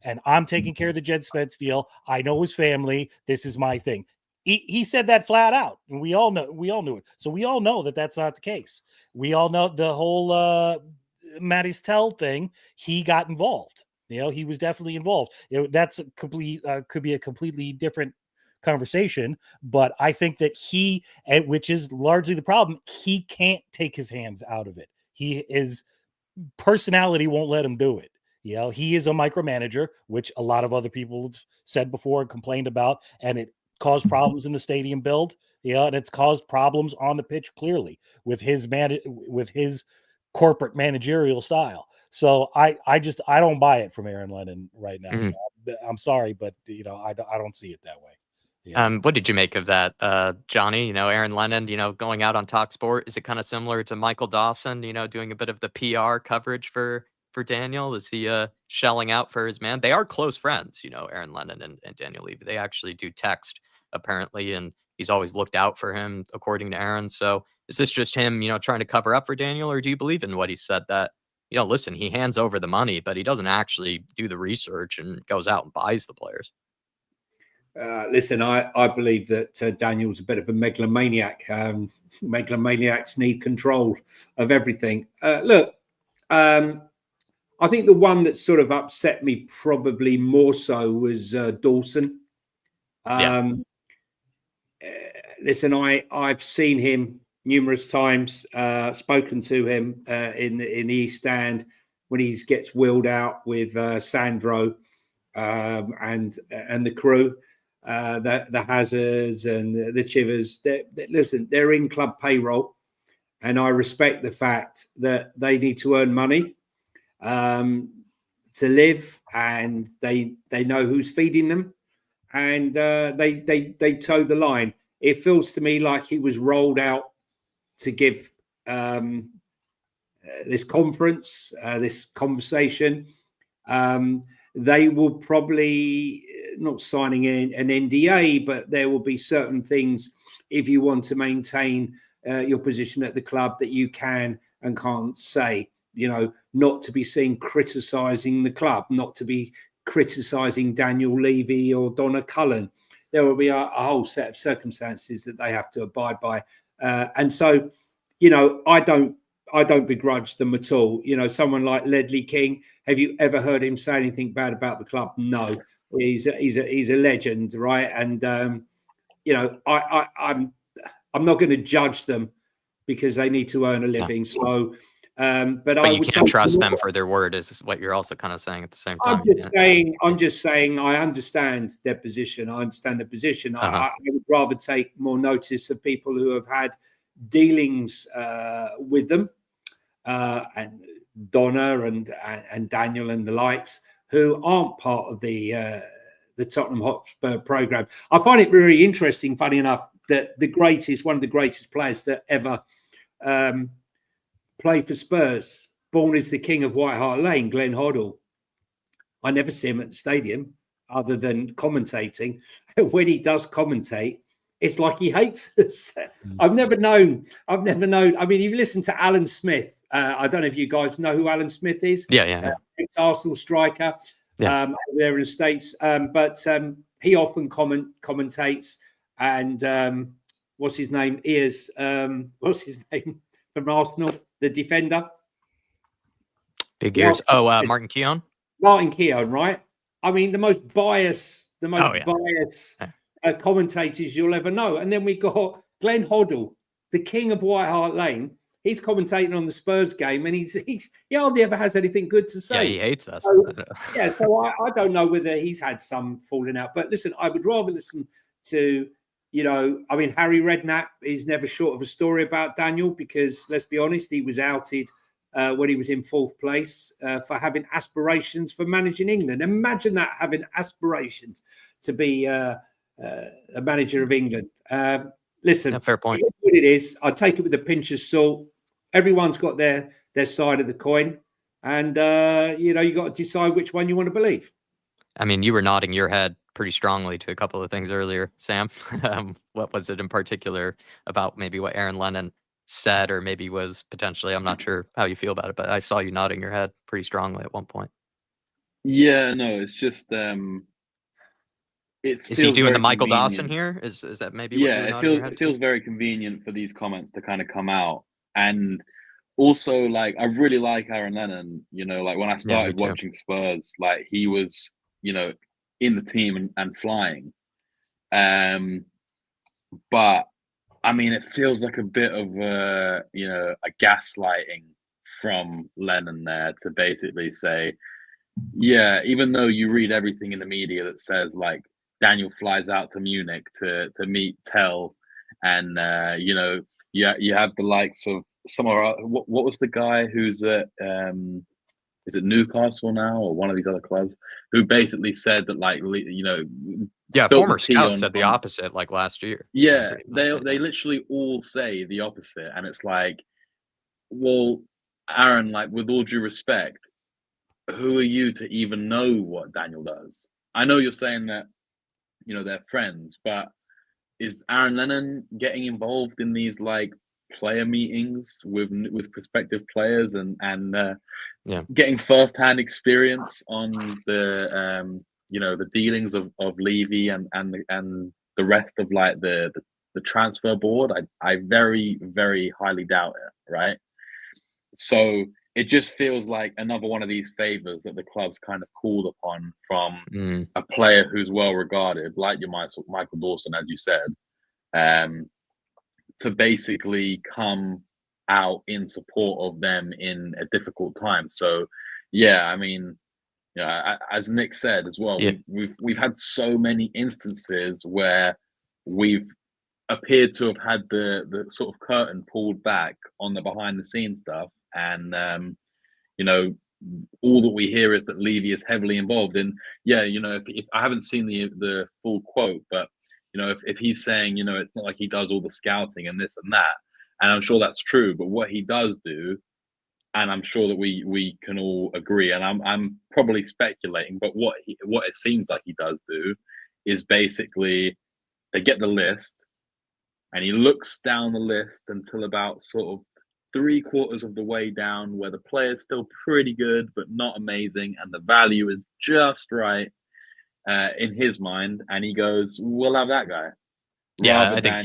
And I'm taking care of the Jed Spence deal. I know his family. This is my thing. He said that flat out, and we all knew it. So we all know that that's not the case. We all know the whole Matty's Tell thing. He got involved. He was definitely involved. That's a complete could be a completely different conversation, but I think that which is largely the problem, he can't take his hands out of it. His personality won't let him do it. He is a micromanager, which a lot of other people have said before and complained about, and it caused problems in the stadium build. And it's caused problems on the pitch clearly with his corporate managerial style. So I don't buy it from Aaron Lennon right now. Mm-hmm. I'm sorry, but I don't see it that way. Yeah. What did you make of that, Johnny? Aaron Lennon, going out on Talk Sport. Is it kind of similar to Michael Dawson, doing a bit of the PR coverage for Daniel? Is he shelling out for his man? They are close friends, Aaron Lennon and Daniel Levy. They actually do text, apparently, and he's always looked out for him, according to Aaron. So is this just him, trying to cover up for Daniel, or do you believe in what he said that, listen, he hands over the money, but he doesn't actually do the research and goes out and buys the players? Listen, I believe that Daniel's a bit of a megalomaniac. Megalomaniacs need control of everything. Look, I think the one that sort of upset me probably more so was Dawson. Listen, I've seen him numerous times, spoken to him in the East Stand when he gets wheeled out with Sandro and the crew. The Hazards and the Chivers, listen, they're in club payroll, and I respect the fact that they need to earn money to live, and they know who's feeding them, and they toe the line. It feels to me like he was rolled out to give this conference, this conversation. They will probably not signing in an NDA, but there will be certain things if you want to maintain your position at the club that you can and can't say, not to be seen criticising the club, not to be criticising Daniel Levy or Donna Cullen. There will be a whole set of circumstances that they have to abide by. And so, I don't begrudge them at all. Someone like Ledley King, have you ever heard him say anything bad about the club? No. He's a legend, right? And I'm not going to judge them because they need to earn a living. So, but you can't trust them for their word, is what you're also kind of saying at the same time. I'm just saying I understand their position. I understand the position. I would rather take more notice of people who have had dealings with them, and Donna and Daniel and the likes, who aren't part of the Tottenham Hotspur program. I find it really interesting, funny enough, that one of the greatest players that ever played for Spurs, born as the king of White Hart Lane, Glenn Hoddle. I never see him at the stadium other than commentating. When he does commentate, it's like he hates us. I've never known. I mean, you listen to Alan Smith. I don't know if you guys know who Alan Smith is. Yeah. Ex-Arsenal striker. There in the States. But he often commentates. And what's his name? What's his name from Arsenal? The defender. Big ears. Martin Keown. Martin Keown, right? I mean, the most biased commentators you'll ever know. And then we got Glenn Hoddle, the king of White Hart Lane. He's commentating on the Spurs game, and he hardly ever has anything good to say. Yeah, he hates us. So I don't know whether he's had some falling out. But listen, I would rather listen to You know, I mean, Harry Redknapp is never short of a story about Daniel because, let's be honest, he was outed when he was in 4th place for having aspirations for managing England. Imagine that, having aspirations to be a manager of England. Listen, Yeah, fair point. It is what it is. I take it with a pinch of salt. Everyone's got their side of the coin, and you know, you got to decide which one you want to believe. I mean, you were nodding your head pretty strongly to a couple of things earlier, Sam. What was it in particular about maybe what Aaron Lennon said, or maybe was potentially, I'm not sure how you feel about it, but I saw you nodding your head pretty strongly at one point. Yeah, no, it's just Is he doing the Michael Dawson here? Is that maybe what you were nodding your head it feels very convenient for these comments to kind of come out. And also, like, I really like Aaron Lennon. You know, like when I started watching Spurs, like he was, you know, in the team and flying. But I mean, it feels like a bit of a, you know, a gaslighting from Lennon there to basically say, yeah, even though you read everything in the media that says like Daniel flies out to Munich to meet Tell, and you know, you have the likes of what was the guy who's at is it Newcastle now or one of these other clubs, who basically said that, like, you know, former scout said the opposite, like last year. Yeah, they literally all say the opposite, and it's like, well, Aaron, like, with all due respect, who are you to even know what Daniel does? I know you're saying that, you know, they're friends, but is Aaron Lennon getting involved in these like player meetings with prospective players and getting firsthand experience on the you know, the dealings of Levy and the rest of like the transfer board? I very, very highly doubt it, right? So it just feels like another one of these favors that the club's kind of called upon from a player who's well regarded, like your Michael Dawson, as you said, to basically come out in support of them in a difficult time. So, yeah, I mean, yeah, as Nick said as well, we've had so many instances where we've appeared to have had the sort of curtain pulled back on the behind the scenes stuff, and you know, all that we hear is that Levy is heavily involved in. Yeah, you know, if I haven't seen the full quote, but you know, if he's saying, you know, it's not like he does all the scouting and this and that, and I'm sure that's true, but what he does do, and I'm sure that we can all agree, and I'm probably speculating, but what it seems like he does do is basically they get the list, and he looks down the list until about sort of 3/4 of the way down, where the player's still pretty good but not amazing, and the value is just right in his mind, and he goes, "We'll have that guy." Yeah, I think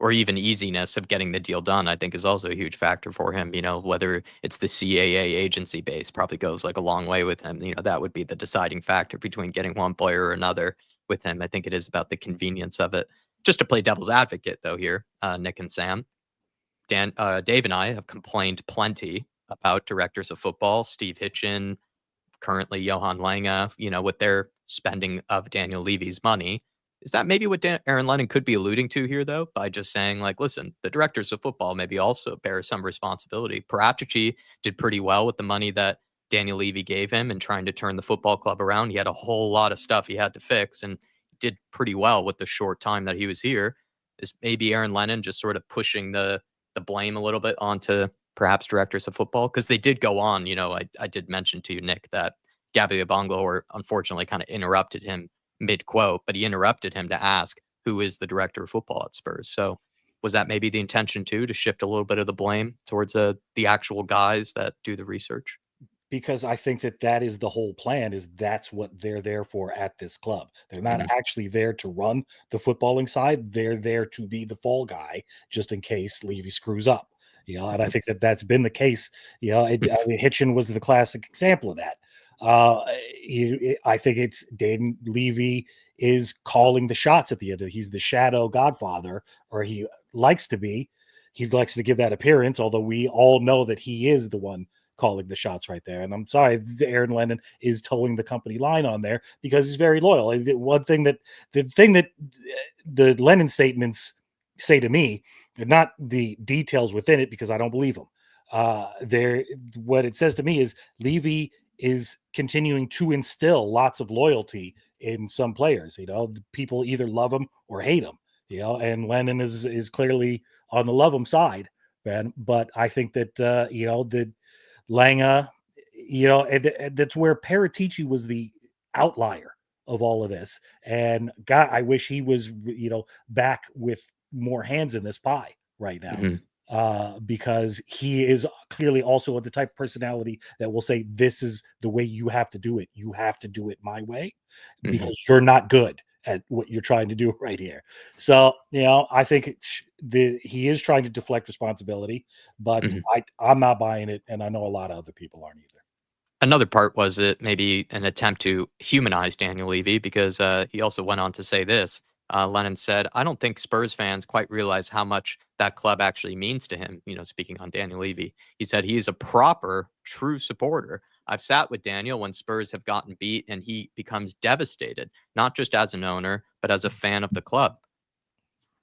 or even easiness of getting the deal done, I think, is also a huge factor for him. You know, whether it's the CAA agency base probably goes like a long way with him. You know, that would be the deciding factor between getting one player or another with him. I think it is about the convenience of it. Just to play devil's advocate, though, here, Nick and Sam, Dave and I have complained plenty about directors of football, Steve Hitchen, currently Johan Lange, you know, with their spending of Daniel Levy's money. Is that maybe what Aaron Lennon could be alluding to here, though, by just saying, like, listen, the directors of football maybe also bear some responsibility. Paratici did pretty well with the money that Daniel Levy gave him and trying to turn the football club around. He had a whole lot of stuff he had to fix and did pretty well with the short time that he was here. Is maybe Aaron Lennon just sort of pushing the blame a little bit onto perhaps directors of football? Because they did go on, you know, I did mention to you, Nick, that Gabby Abonglo unfortunately kind of interrupted him mid-quote, but he interrupted him to ask, who is the director of football at Spurs? So was that maybe the intention too, to shift a little bit of the blame towards the actual guys that do the research? Because I think that is the whole plan, is that's what they're there for at this club. They're not actually there to run the footballing side. They're there to be the fall guy just in case Levy screws up. You know, and I think that's been the case. You know, Hitchen was the classic example of that. I think it's Dan Levy is calling the shots at the end of it. He's the shadow godfather, or he likes to be. He likes to give that appearance, although we all know that he is the one calling the shots right there. And I'm sorry, Aaron Lennon is towing the company line on there because he's very loyal. And the thing that the Lennon statements say to me, not the details within it, because I don't believe them. What it says to me is Levy is continuing to instill lots of loyalty in some players. People either love him or hate him. And Lennon is clearly on the love him side, man. But I think that that Langa, that's where Paratici was the outlier of all of this. And God, I wish he was back with more hands in this pie right now. Because he is clearly also the type of personality that will say, this is the way you have to do it. You have to do it my way because you're not good at what you're trying to do right here. So, I think he is trying to deflect responsibility, but I'm not buying it. And I know a lot of other people aren't either. Another part was it maybe an attempt to humanize Daniel Levy, because he also went on to say this. Lennon said, I don't think Spurs fans quite realize how much that club actually means to him. Speaking on Daniel Levy, he said he is a proper, true supporter. I've sat with Daniel when Spurs have gotten beat and he becomes devastated, not just as an owner, but as a fan of the club.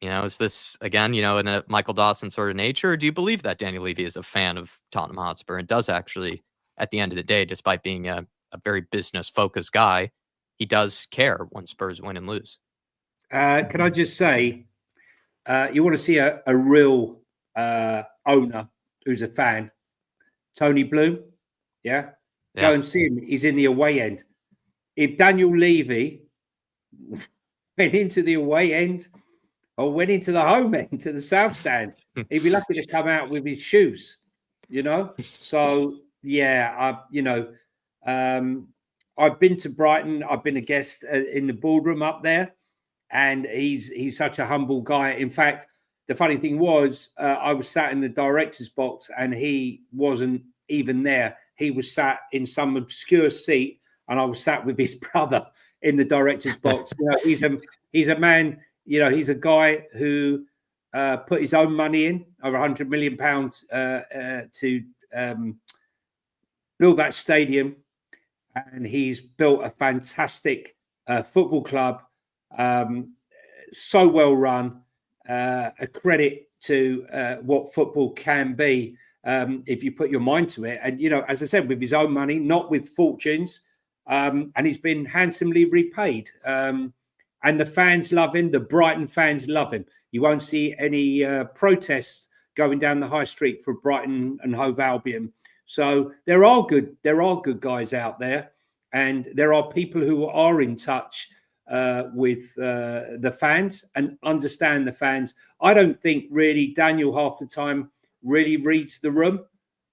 Is this, again, in a Michael Dawson sort of nature? Or do you believe that Daniel Levy is a fan of Tottenham Hotspur and does actually, at the end of the day, despite being a very business-focused guy, he does care when Spurs win and lose? Can I just say, you want to see a real owner who's a fan? Tony Bloom, yeah? Go and see him. He's in the away end. If Daniel Levy went into the away end or went into the home end to the south stand, he'd be lucky to come out with his shoes, So, yeah, I've been to Brighton. I've been a guest in the boardroom up there. And he's such a humble guy. In fact, the funny thing was, I was sat in the director's box and he wasn't even there. He was sat in some obscure seat, and I was sat with his brother in the director's box. He's a man. He's a guy who put his own money in, over £100 million to build that stadium, and he's built a fantastic football club. So well run, a credit to what football can be if you put your mind to it. And as I said, with his own money, not with fortunes, and he's been handsomely repaid. And the fans love him. The Brighton fans love him. You won't see any protests going down the high street for Brighton and Hove Albion. So there are good guys out there, and there are people who are in touch with the fans and understand the fans. I don't think really Daniel half the time really reads the room.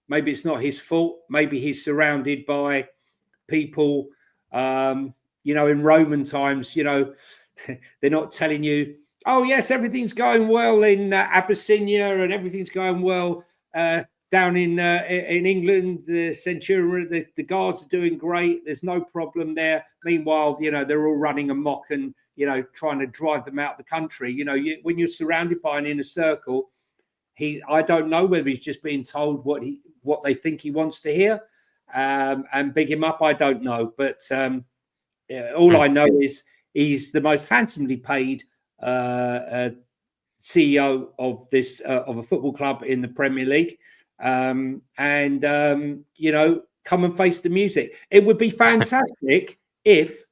Maybe it's not his fault. Maybe he's surrounded by people, in Roman times, they're not telling you, oh, yes, everything's going well in Abyssinia and everything's going well down in England. The Centurion, the guards are doing great. There's no problem there. Meanwhile, they're all running amok and, trying to drive them out of the country. When you're surrounded by an inner circle, I don't know whether he's just being told what they think he wants to hear and big him up. I don't know. But all I know is he's the most handsomely paid CEO of this of a football club in the Premier League. Come and face the music. It would be fantastic if,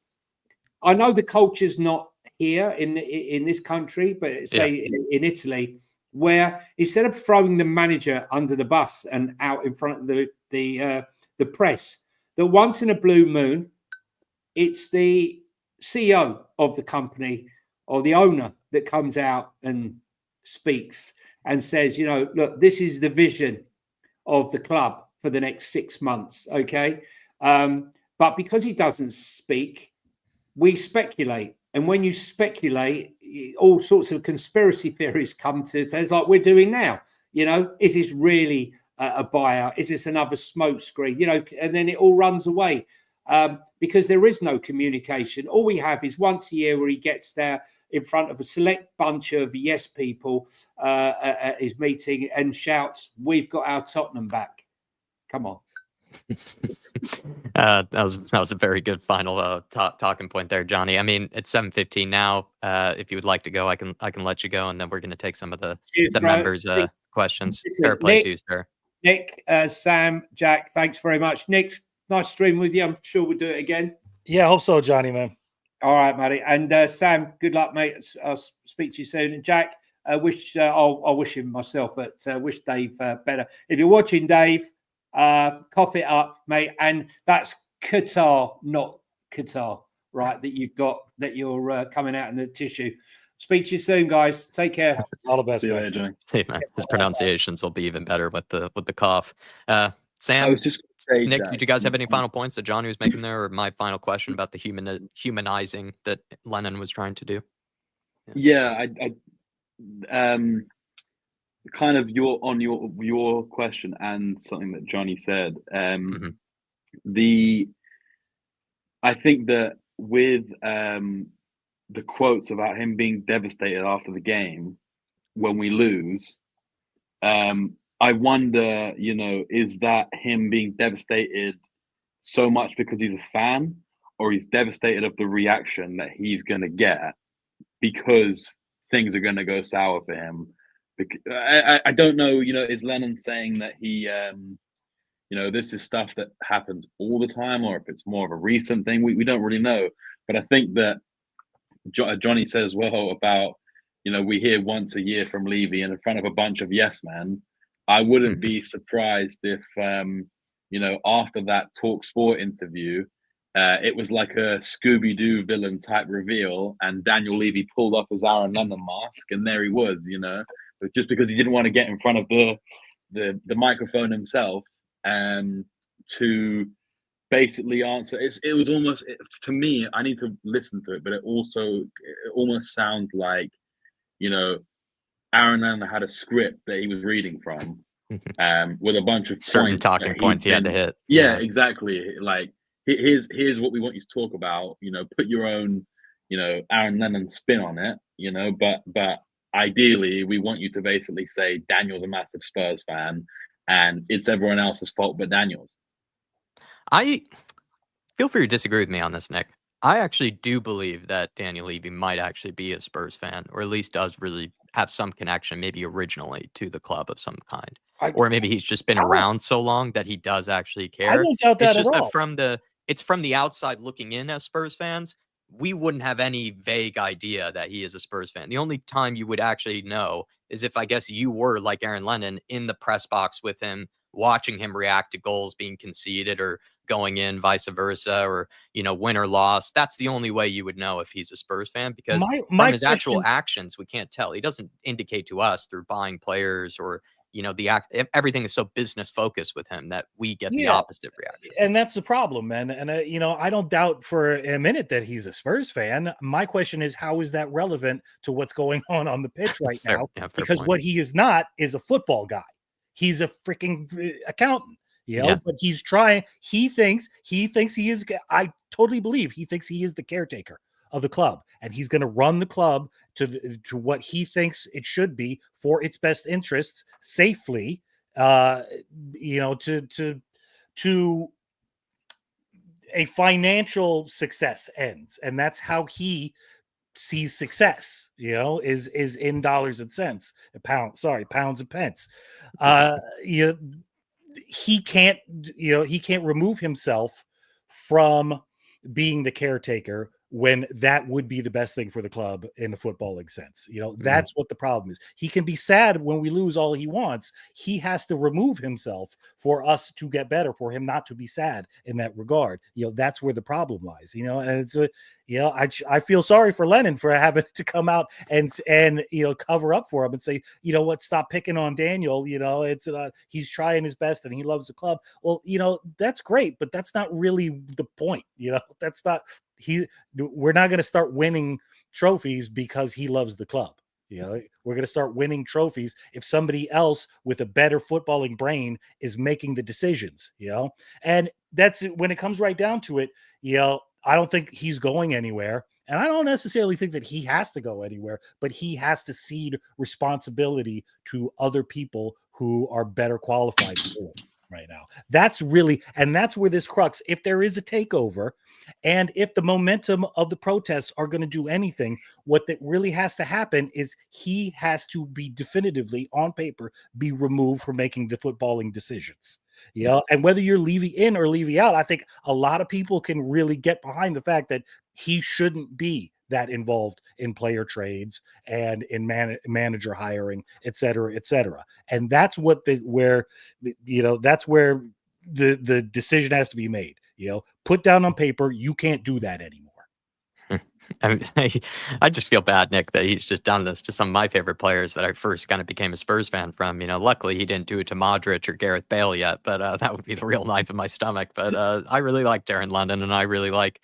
I know the culture's not here in this country, but say in Italy, where instead of throwing the manager under the bus and out in front of the press, that once in a blue moon, it's the CEO of the company or the owner that comes out and speaks and says, look, this is the vision of the club for the next 6 months. Okay. But because he doesn't speak, we speculate. And when you speculate, all sorts of conspiracy theories come to things like we're doing now. Is this really a buyout? Is this another smoke screen? And then it all runs away because there is no communication. All we have is once a year where he gets there in front of a select bunch of yes people at his meeting and shouts, "We've got our Tottenham back." Come on. That was a very good final talking point there, Johnny. I mean, it's 7:15 now. If you would like to go, I can let you go, and then we're going to take some of the Cheers, bro. members' questions. Listen, Fair play Nick, to you, sir. Nick, Sam, Jack, thanks very much. Nick, nice stream with you. I'm sure we'll do it again. Yeah, I hope so, Johnny, man. All right, buddy. And Sam, good luck, mate. I'll speak to you soon. And Jack, I'll wish him myself, but wish Dave better. If you're watching, Dave, cough it up, mate. And that's Qatar, not Qatar, right? That you've got, that you're coming out in the tissue. Speak to you soon, guys. Take care. All the best, See you man. later, Johnny. See, man, his pronunciations will be even better with the cough. Sam, I was just gonna say, Nick, Jack, did you guys have any final points that Johnny was making there, or my final question about the humanizing that Lennon was trying to do? Yeah, kind of your question and something that Johnny said. I think that with the quotes about him being devastated after the game when we lose, I wonder, is that him being devastated so much because he's a fan, or he's devastated of the reaction that he's going to get because things are going to go sour for him? I don't know, is Lennon saying that he, this is stuff that happens all the time, or if it's more of a recent thing, we don't really know. But I think that Johnny said as well about, we hear once a year from Levy and in front of a bunch of yes men. I wouldn't be surprised if, after that Talk Sport interview, it was like a Scooby-Doo villain type reveal, and Daniel Levy pulled off his Aaron Lennon mask, and there he was, but just because he didn't want to get in front of the microphone himself, to basically answer. It was almost, to me, I need to listen to it, but it almost sounds like, Aaron Lennon had a script that he was reading from, with a bunch of certain talking points he had to hit. Yeah, exactly. Like, here's what we want you to talk about. Put your own, Aaron Lennon spin on it. But ideally, we want you to basically say Daniel's a massive Spurs fan, and it's everyone else's fault but Daniel's. I feel free to disagree with me on this, Nick. I actually do believe that Daniel Levy might actually be a Spurs fan, or at least does really have some connection, maybe originally, to the club of some kind. Or maybe he's just been around so long that he does actually care. I don't doubt that it's just at all. That it's from the outside looking in as Spurs fans, we wouldn't have any vague idea that he is a Spurs fan. The only time you would actually know is if, I guess, you were like Aaron Lennon in the press box with him, watching him react to goals being conceded or going in, vice versa, or win or loss. That's the only way you would know if he's a Spurs fan, because from his actual actions, we can't tell. He doesn't indicate to us through buying players or everything is so business focused with him that we get the opposite reaction. And that's the problem, man. And I don't doubt for a minute that he's a Spurs fan. My question is, how is that relevant to what's going on the pitch right now? Because point. What he is not is a football guy. He's a freaking accountant. But he's trying. He thinks he is. I totally believe he thinks he is the caretaker of the club, and he's going to run the club to what he thinks it should be for its best interests safely. To a financial success ends, and that's how he sees success. Is in dollars and cents, pounds and pence. He can't remove himself from being the caretaker when that would be the best thing for the club in a footballing sense. That's what the problem is. He can be sad when we lose all he wants. He has to remove himself for us to get better, for him not to be sad in that regard. That's where the problem lies, and it's I feel sorry for Lennon for having to come out and cover up for him and say, stop picking on Daniel. It's he's trying his best and he loves the club. Well, that's great, but that's not really the point. That's not we're not going to start winning trophies because he loves the club. We're going to start winning trophies if somebody else with a better footballing brain is making the decisions, and that's when it comes right down to it. I don't think he's going anywhere, and I don't necessarily think that he has to go anywhere, but he has to cede responsibility to other people who are better qualified to do it. right now. That's where this crux, if there is a takeover and if the momentum of the protests are going to do anything, what that really has to happen is he has to be definitively on paper be removed from making the footballing decisions. And whether you're Levy in or Levy out, I think a lot of people can really get behind the fact that he shouldn't be that involved in player trades and in manager hiring, et cetera, et cetera. And that's that's where the decision has to be made. Put down on paper, you can't do that anymore. I mean, I just feel bad, Nick, that he's just done this to some of my favorite players that I first kind of became a Spurs fan from. Luckily he didn't do it to Modric or Gareth Bale yet, but that would be the real knife in my stomach. But I really like Darren Lennon, and I really like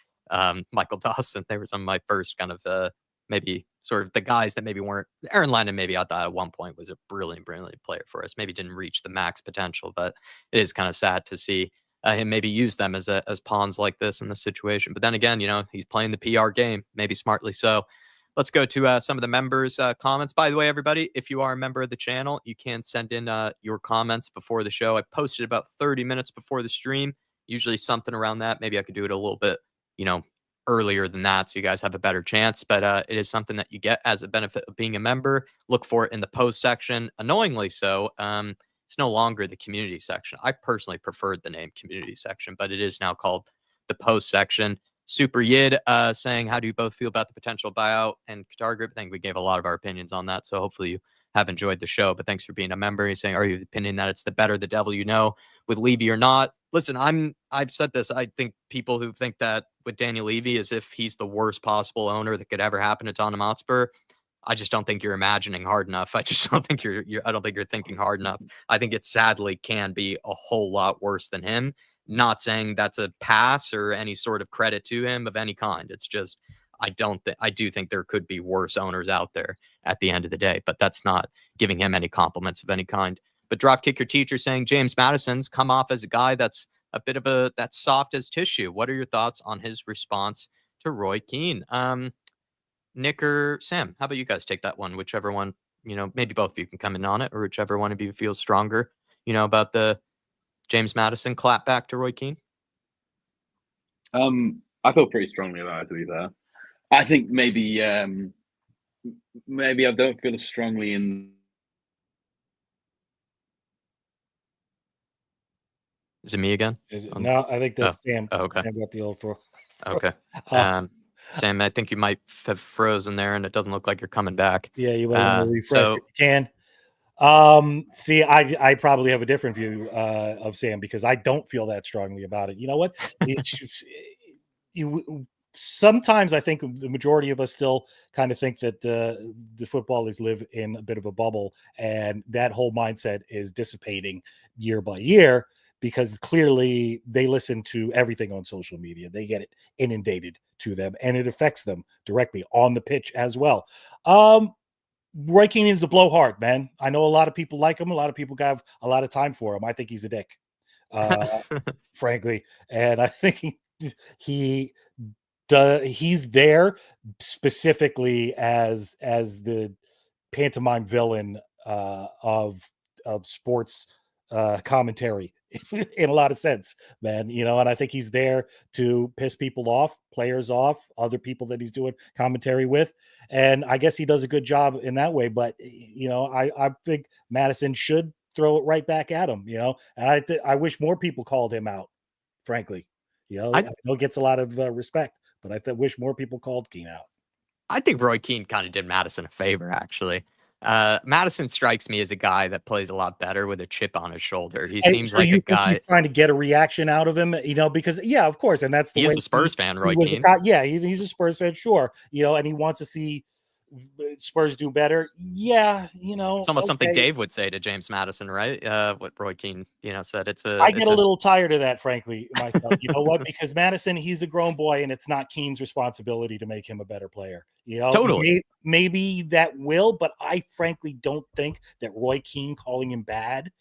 Michael Dawson. They were some of my first kind of maybe sort of the guys that maybe weren't. Aaron Lennon, maybe I thought at one point was a brilliant player for us. Maybe didn't reach the max potential, but it is kind of sad to see him maybe use them as pawns like this in this situation. But then again, he's playing the PR game, maybe smartly so. Let's go to some of the members' comments. By the way, everybody, if you are a member of the channel, you can send in your comments before the show. I posted about 30 minutes before the stream, usually something around that. Maybe I could do it a little bit, earlier than that, so you guys have a better chance. But it is something that you get as a benefit of being a member. Look for it in the post section. Annoyingly so, it's no longer the community section. I personally preferred the name community section, but it is now called the post section. Super Yid saying, how do you both feel about the potential buyout and Qatar group? I think we gave a lot of our opinions on that, so hopefully you have enjoyed the show. But thanks for being a member. He's saying, are you of the opinion that it's the better the devil you know with Levy or not? Listen, I've said this. I think people who think that with Daniel Levy as if he's the worst possible owner that could ever happen to Tottenham Hotspur, I just don't think you're imagining hard enough. I just don't think I don't think you're thinking hard enough. I think it sadly can be a whole lot worse than him. Not saying that's a pass or any sort of credit to him of any kind. It's just, I do think there could be worse owners out there at the end of the day, but that's not giving him any compliments of any kind. But Dropkick Your Teacher saying James Madison's come off as a guy that's a bit of that's soft as tissue. What are your thoughts on his response to Roy Keane? Nick or Sam, how about you guys take that one? Whichever one, maybe both of you can come in on it, or whichever one of you feels stronger, about the James Madison clap back to Roy Keane. I feel pretty strongly about it, to be fair. I think maybe I don't feel as strongly in. Is it me again? No, I think that's Sam. Oh, okay. Sam got the old throw. Okay. Sam, I think you might have frozen there, and it doesn't look like you're coming back. Yeah, you might want to refresh so, if you can. See, I probably have a different view of Sam because I don't feel that strongly about it. You know what? Sometimes I think the majority of us still kind of think that the footballers live in a bit of a bubble, and that whole mindset is dissipating year by year because clearly they listen to everything on social media. They get it inundated to them, and it affects them directly on the pitch as well. Roy Keane is a blowhard, man. I know a lot of people like him. A lot of people have a lot of time for him. I think he's a dick, frankly. And I think he's there specifically as the pantomime villain of sports commentary in a lot of sense, man. And I think he's there to piss people off, players off, other people that he's doing commentary with. And I guess he does a good job in that way. But, I think Madison should throw it right back at him, and I wish more people called him out, frankly. I know it gets a lot of respect, but I wish more people called Keane out. I think Roy Keane kind of did Madison a favor, actually. Madison strikes me as a guy that plays a lot better with a chip on his shoulder. He seems like a guy. He's trying to get a reaction out of him, because of course, and that's the way he's a Spurs fan, Roy Keane. He's a Spurs fan, sure, and he wants to see Spurs do better. Yeah, it's almost something Dave would say to James Madison, right? What Roy Keane, said. I get a little tired of that, frankly, myself. You know what? Because Madison, he's a grown boy, and it's not Keane's responsibility to make him a better player. Totally. Maybe that will, but I frankly don't think that Roy Keane calling him bad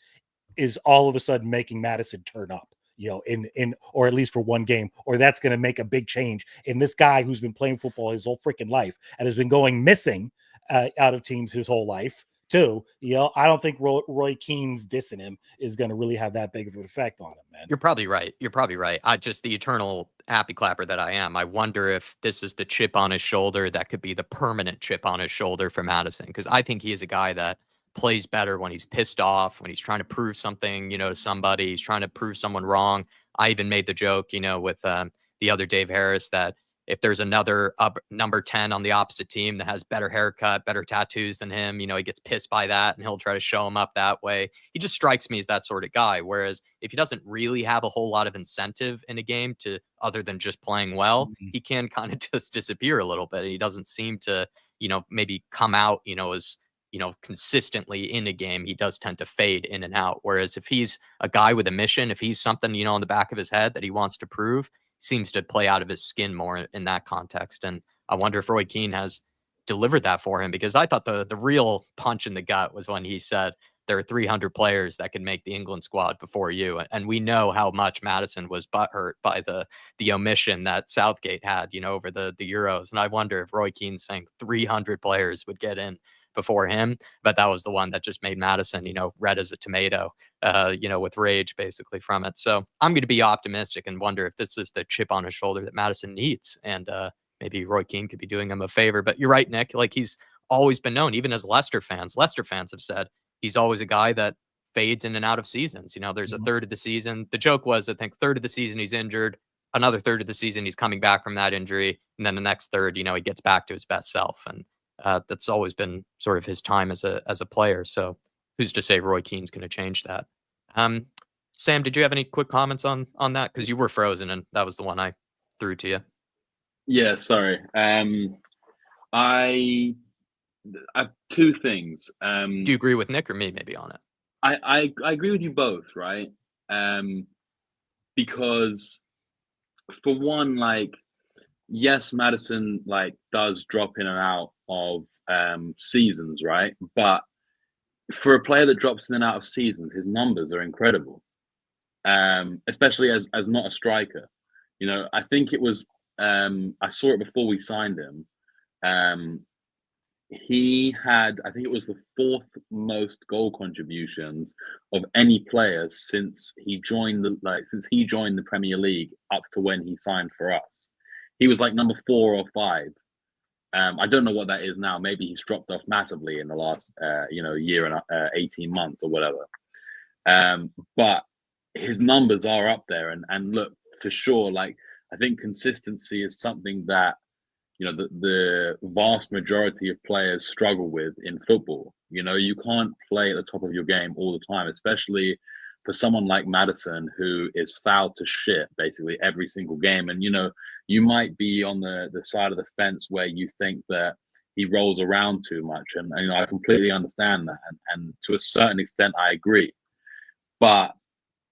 is all of a sudden making Madison turn up. In or at least for one game, or that's going to make a big change in this guy who's been playing football his whole freaking life and has been going missing out of teams his whole life too. I don't think Roy Keane's dissing him is going to really have that big of an effect on him, man. You're probably right. I just, the eternal happy clapper that I am, I wonder if this is the chip on his shoulder that could be the permanent chip on his shoulder for Madison, because I think he is a guy that plays better when he's pissed off, when he's trying to prove something, to somebody. He's trying to prove someone wrong. I even made the joke, with the other Dave Harris, that if there's another number 10 on the opposite team that has better haircut, better tattoos than him, he gets pissed by that and he'll try to show him up that way. He just strikes me as that sort of guy. Whereas if he doesn't really have a whole lot of incentive in a game to other than just playing well, he can kind of just disappear a little bit. He doesn't seem to, maybe come out, as, consistently in a game. He does tend to fade in and out. Whereas if he's a guy with a mission, if he's something, in the back of his head that he wants to prove, seems to play out of his skin more in that context. And I wonder if Roy Keane has delivered that for him, because I thought the real punch in the gut was when he said there are 300 players that can make the England squad before you. And we know how much Madison was butthurt by the omission that Southgate had, over the Euros. And I wonder if Roy Keane's saying 300 players would get in before him, but that was the one that just made Madison, red as a tomato, with rage basically from it. So I'm going to be optimistic and wonder if this is the chip on his shoulder that Madison needs. And maybe Roy Keane could be doing him a favor. But you're right, Nick, like he's always been known, even as Leicester fans have said he's always a guy that fades in and out of seasons. There's a third of the season. The joke was, I think, third of the season he's injured, another third of the season he's coming back from that injury, and then the next third, he gets back to his best self. And that's always been sort of his time as a player. So who's to say Roy Keane's going to change that? Sam, did you have any quick comments on that? Because you were frozen, and that was the one I threw to you. Yeah, sorry. I have two things. Do you agree with Nick or me maybe on it? I agree with you both, right? Because for one, yes, Madison does drop in and out of seasons, right? But for a player that drops in and out of seasons, his numbers are incredible. Especially as not a striker. I think it was I saw it before we signed him. He had, I think it was the fourth most goal contributions of any player since he joined the Premier League up to when he signed for us. He was number 4 or 5. I don't know what that is now. Maybe he's dropped off massively in the last year and 18 months or whatever. But his numbers are up there, and look, for sure, I think consistency is something that the vast majority of players struggle with in football. You can't play at the top of your game all the time, especially for someone like Madison, who is fouled to shit basically every single game. And you might be on the side of the fence where you think that he rolls around too much, and I completely understand that, and to a certain extent I agree. But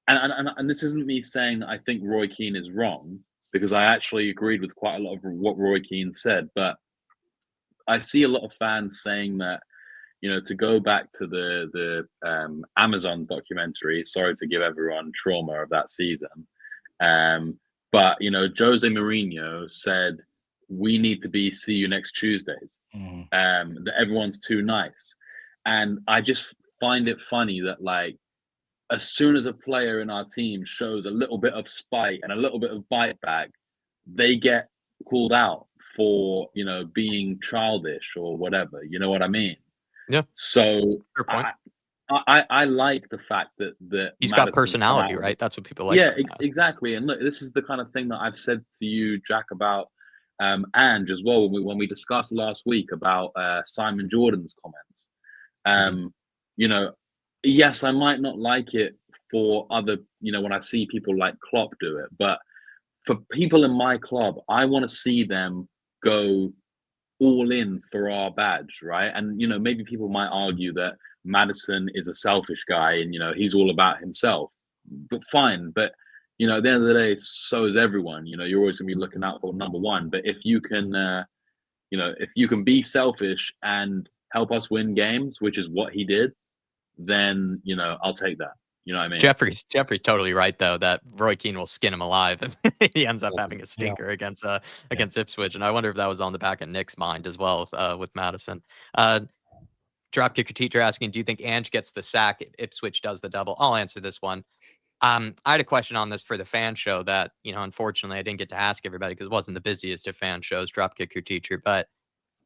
and this isn't me saying that I think Roy Keane is wrong, because I actually agreed with quite a lot of what Roy Keane said. But I see a lot of fans saying that, to go back to the Amazon documentary, sorry to give everyone trauma of that season, but Jose Mourinho said, we need to be see you next Tuesdays, that everyone's too nice. And I just find it funny that as soon as a player in our team shows a little bit of spite and a little bit of bite back, they get called out for, being childish or whatever. You know what I mean? Yeah. So I like the fact that he's got personality, right? That's what people like. Yeah, exactly. And look, this is the kind of thing that I've said to you, Jack, about Ange as well when we discussed last week about Simon Jordan's comments. Yes, I might not like it for other, when I see people like Klopp do it, but for people in my club, I want to see them go all in for our badge, right? And, maybe people might argue that Maddison is a selfish guy and, he's all about himself, but fine. But, at the end of the day, so is everyone. You're always going to be looking out for number one. But if you can, if you can be selfish and help us win games, which is what he did, then I'll take that. You know what I mean? Jeffrey's totally right though, that Roy Keane will skin him alive if he ends up having a stinker against Ipswich. And I wonder if that was on the back of Nick's mind as well with Madison. Dropkicker Teacher asking, do you think Ange gets the sack if Ipswich does the double? I'll answer this one. I had a question on this for the fan show that, unfortunately I didn't get to ask everybody because it wasn't the busiest of fan shows, Dropkicker Teacher. But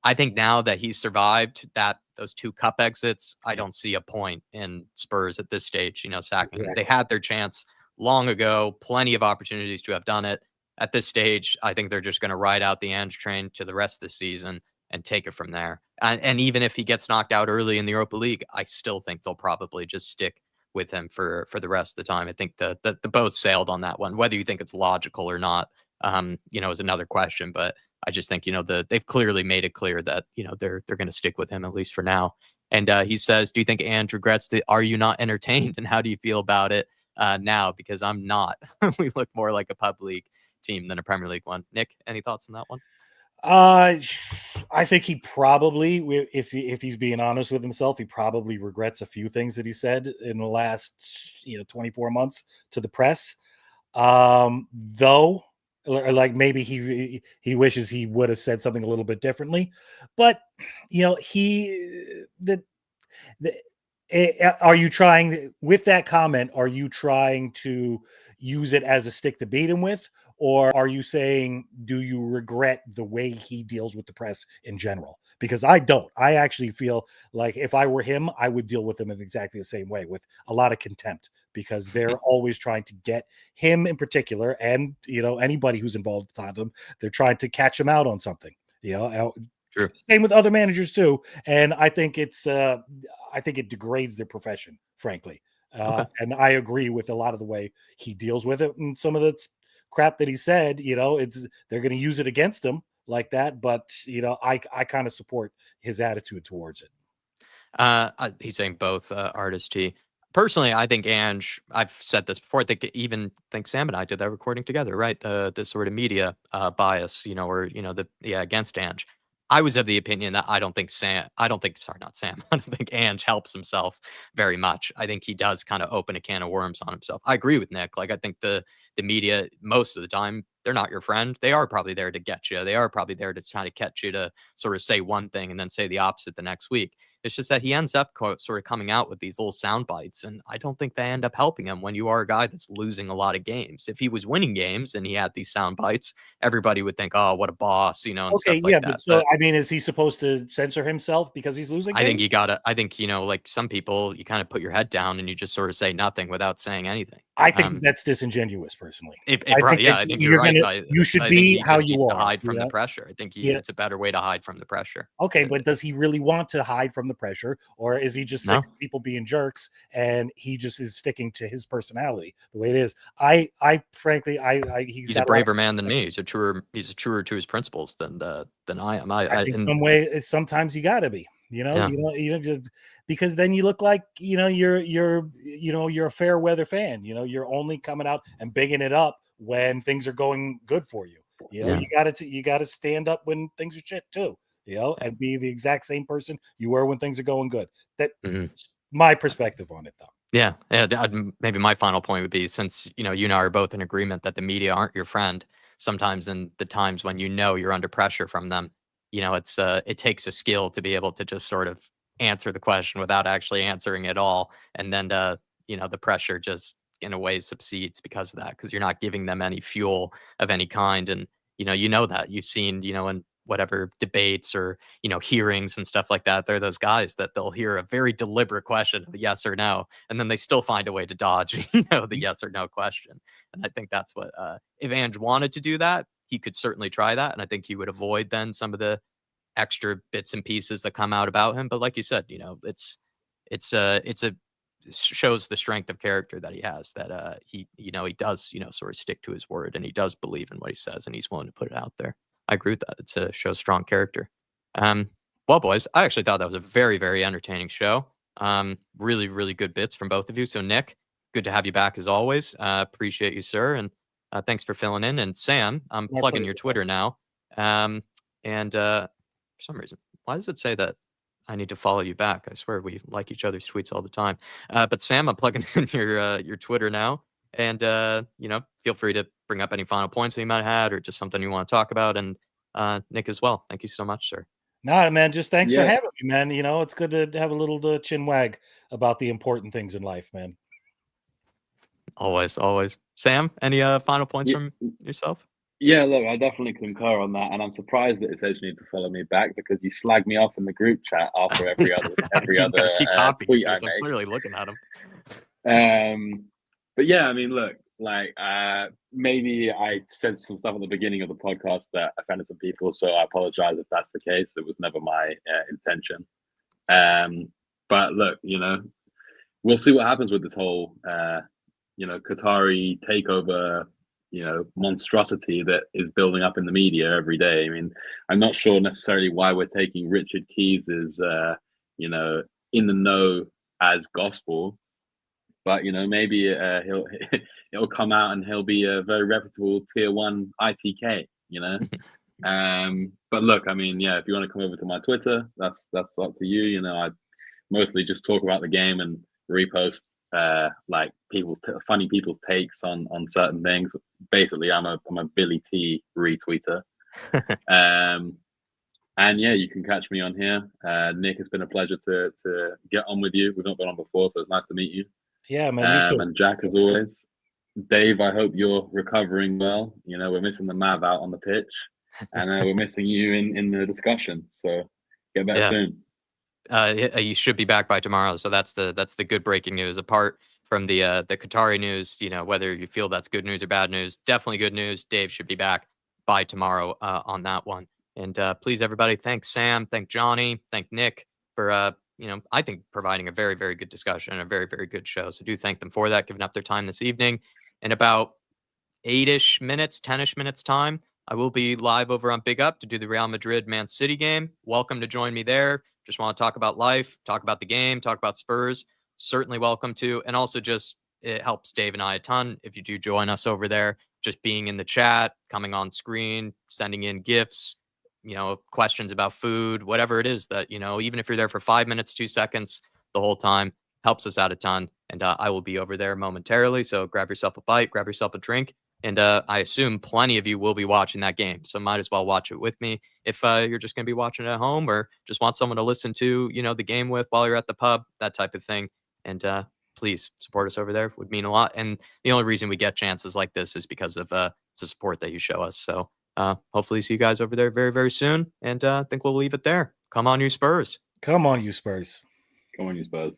I think now that he's survived those 2 cup exits, I don't see a point in Spurs at this stage, sacking him. They had their chance long ago, plenty of opportunities to have done it. At this stage, I think they're just going to ride out the Ange train to the rest of the season and take it from there. And even if he gets knocked out early in the Europa League, I still think they'll probably just stick with him for the rest of the time. I think the boat sailed on that one. Whether you think it's logical or not, is another question. But I just think, they've clearly made it clear that, they're going to stick with him at least for now. And he says, do you think Ange regrets the "are you not entertained"? And how do you feel about it now? Because I'm not. We look more like a pub league team than a Premier League one. Nick, any thoughts on that one? I think he probably, if he's being honest with himself, he probably regrets a few things that he said in the last 24 months to the press. Though, like maybe he wishes he would have said something a little bit differently. But are you trying with that comment? Are you trying to use it as a stick to beat him with? Or are you saying, do you regret the way he deals with the press in general? Because I don't. I actually feel like if I were him, I would deal with him in exactly the same way, with a lot of contempt, because they're always trying to get him in particular, and anybody who's involved with Tottenham, they're trying to catch him out on something. True. Same with other managers too, and I think it degrades their profession, frankly. Okay. And I agree with a lot of the way he deals with it, and some of the crap that he said, they're going to use it against him like that. But I kind of support his attitude towards it. He's saying both, Artist T. Personally, I think Ange, I've said this before, I think Sam and I did that recording together, right? The sort of media bias, or against Ange. I was of the opinion that I don't think Ange helps himself very much. I think he does kind of open a can of worms on himself. I agree with Nick. Like, I think the media, most of the time, they're not your friend. They are probably there to get you. They are probably there to try to catch you to sort of say one thing and then say the opposite the next week. It's just that he ends up sort of coming out with these little sound bites, and I don't think they end up helping him when you are a guy that's losing a lot of games. If he was winning games and he had these sound bites, everybody would think, "Oh, what a boss," and stuff like that. But so I mean, is he supposed to censor himself because he's losing I think games? you gotta. I think like some people, you kind of put your head down and you just sort of say nothing without saying anything. I think that's disingenuous, personally. I think you're right. You should I think be he how just you needs to are. hide from the pressure. I think it's a better way to hide from the pressure. Okay, but does he really want to hide from the pressure, or is he just sick No. of people being jerks and he just is sticking to his personality the way it is? I frankly, he's a braver man than me. He's a truer to his principles than I am. I think sometimes you gotta be, because then you look like you're a fair weather fan. You're only coming out and bigging it up when things are going good for you. You gotta stand up when things are shit too. And be the exact same person you were when things are going good. That's my perspective on it, though. Yeah. Maybe my final point would be, since you and I are both in agreement that the media aren't your friend, sometimes in the times when you're under pressure from them, it takes a skill to be able to just sort of answer the question without actually answering at all, and then the pressure just in a way subsides because of that, because you're not giving them any fuel of any kind. And that you've seen in whatever debates or hearings and stuff like that, they're those guys that they'll hear a very deliberate question of yes or no, and then they still find a way to dodge the yes or no question. And I think that's what if Ange wanted to do that, he could certainly try that, and I think he would avoid then some of the extra bits and pieces that come out about him. But like you said, it shows the strength of character that he has, that he does sort of stick to his word, and he does believe in what he says, and he's willing to put it out there. I agree with that. It's a shows strong character. Well, boys, I actually thought that was a very, very entertaining show. Really, really good bits from both of you. So, Nick, good to have you back as always. Appreciate you, sir, and thanks for filling in. And Sam, I'm plugging your Twitter now. And for some reason, why does it say that I need to follow you back? I swear we like each other's tweets all the time. But Sam, I'm plugging in your Twitter now. And, feel free to bring up any final points that you might have had, or just something you want to talk about. And Nick as well. Thank you so much, sir. Nah, man, just thanks for Yeah. having me, man. You know, it's good to have a little chin wag about the important things in life, man. Always, always. Sam, any final points Yeah, from yourself? yeah, look, I definitely concur on that, and I'm surprised that it says you need to follow me back because you slag me off in the group chat after every other I keep copying tweet it, I so I'm clearly looking at him. make. But yeah, I mean, look, like maybe I said some stuff at the beginning of the podcast that offended some people, so I apologize if that's the case. It was never my intention. But look, we'll see what happens with this whole Qatari takeover, monstrosity that is building up in the media every day. I mean, I'm not sure necessarily why we're taking Richard Keys's, in the know as gospel, but maybe he'll come out and he'll be a very reputable tier 1 ITK. But look, I mean, yeah, if you want to come over to my Twitter, that's up to you. I mostly just talk about the game and repost like funny people's takes on certain things. Basically, I'm a Billy T retweeter. And yeah, you can catch me on here. Nick, it's been a pleasure to get on with you. We've not been on before, so it's nice to meet you. Yeah, man, me too. And Jack, as always. Dave, I hope you're recovering well. We're missing the Mav out on the pitch, and we're missing you in the discussion. So get back soon. You should be back by tomorrow. So that's the good breaking news. Apart from the Qatari news, whether you feel that's good news or bad news, definitely good news. Dave should be back by tomorrow on that one. And please, everybody, thank Sam, thank Johnny, thank Nick for I think providing a very, very good discussion and a very, very good show. So do thank them for that, giving up their time this evening. In about 8-ish minutes, 10-ish minutes time, I will be live over on Big Up to do the Real Madrid Man City game. Welcome to join me there. Just want to talk about life, talk about the game, talk about Spurs. Certainly welcome to. And also just it helps Dave and I a ton if you do join us over there. Just being in the chat, coming on screen, sending in gifts, questions about food, whatever it is that, even if you're there for 5 minutes, 2 seconds, the whole time, helps us out a ton. And I will be over there momentarily. So grab yourself a bite, grab yourself a drink. And I assume plenty of you will be watching that game. So might as well watch it with me. If you're just going to be watching it at home or just want someone to listen to, the game with while you're at the pub, that type of thing. And please support us over there. Would mean a lot. And the only reason we get chances like this is because of the support that you show us. So hopefully see you guys over there very, very soon. And I think we'll leave it there. Come on, you Spurs. Come on, you Spurs. Come on, you Spurs.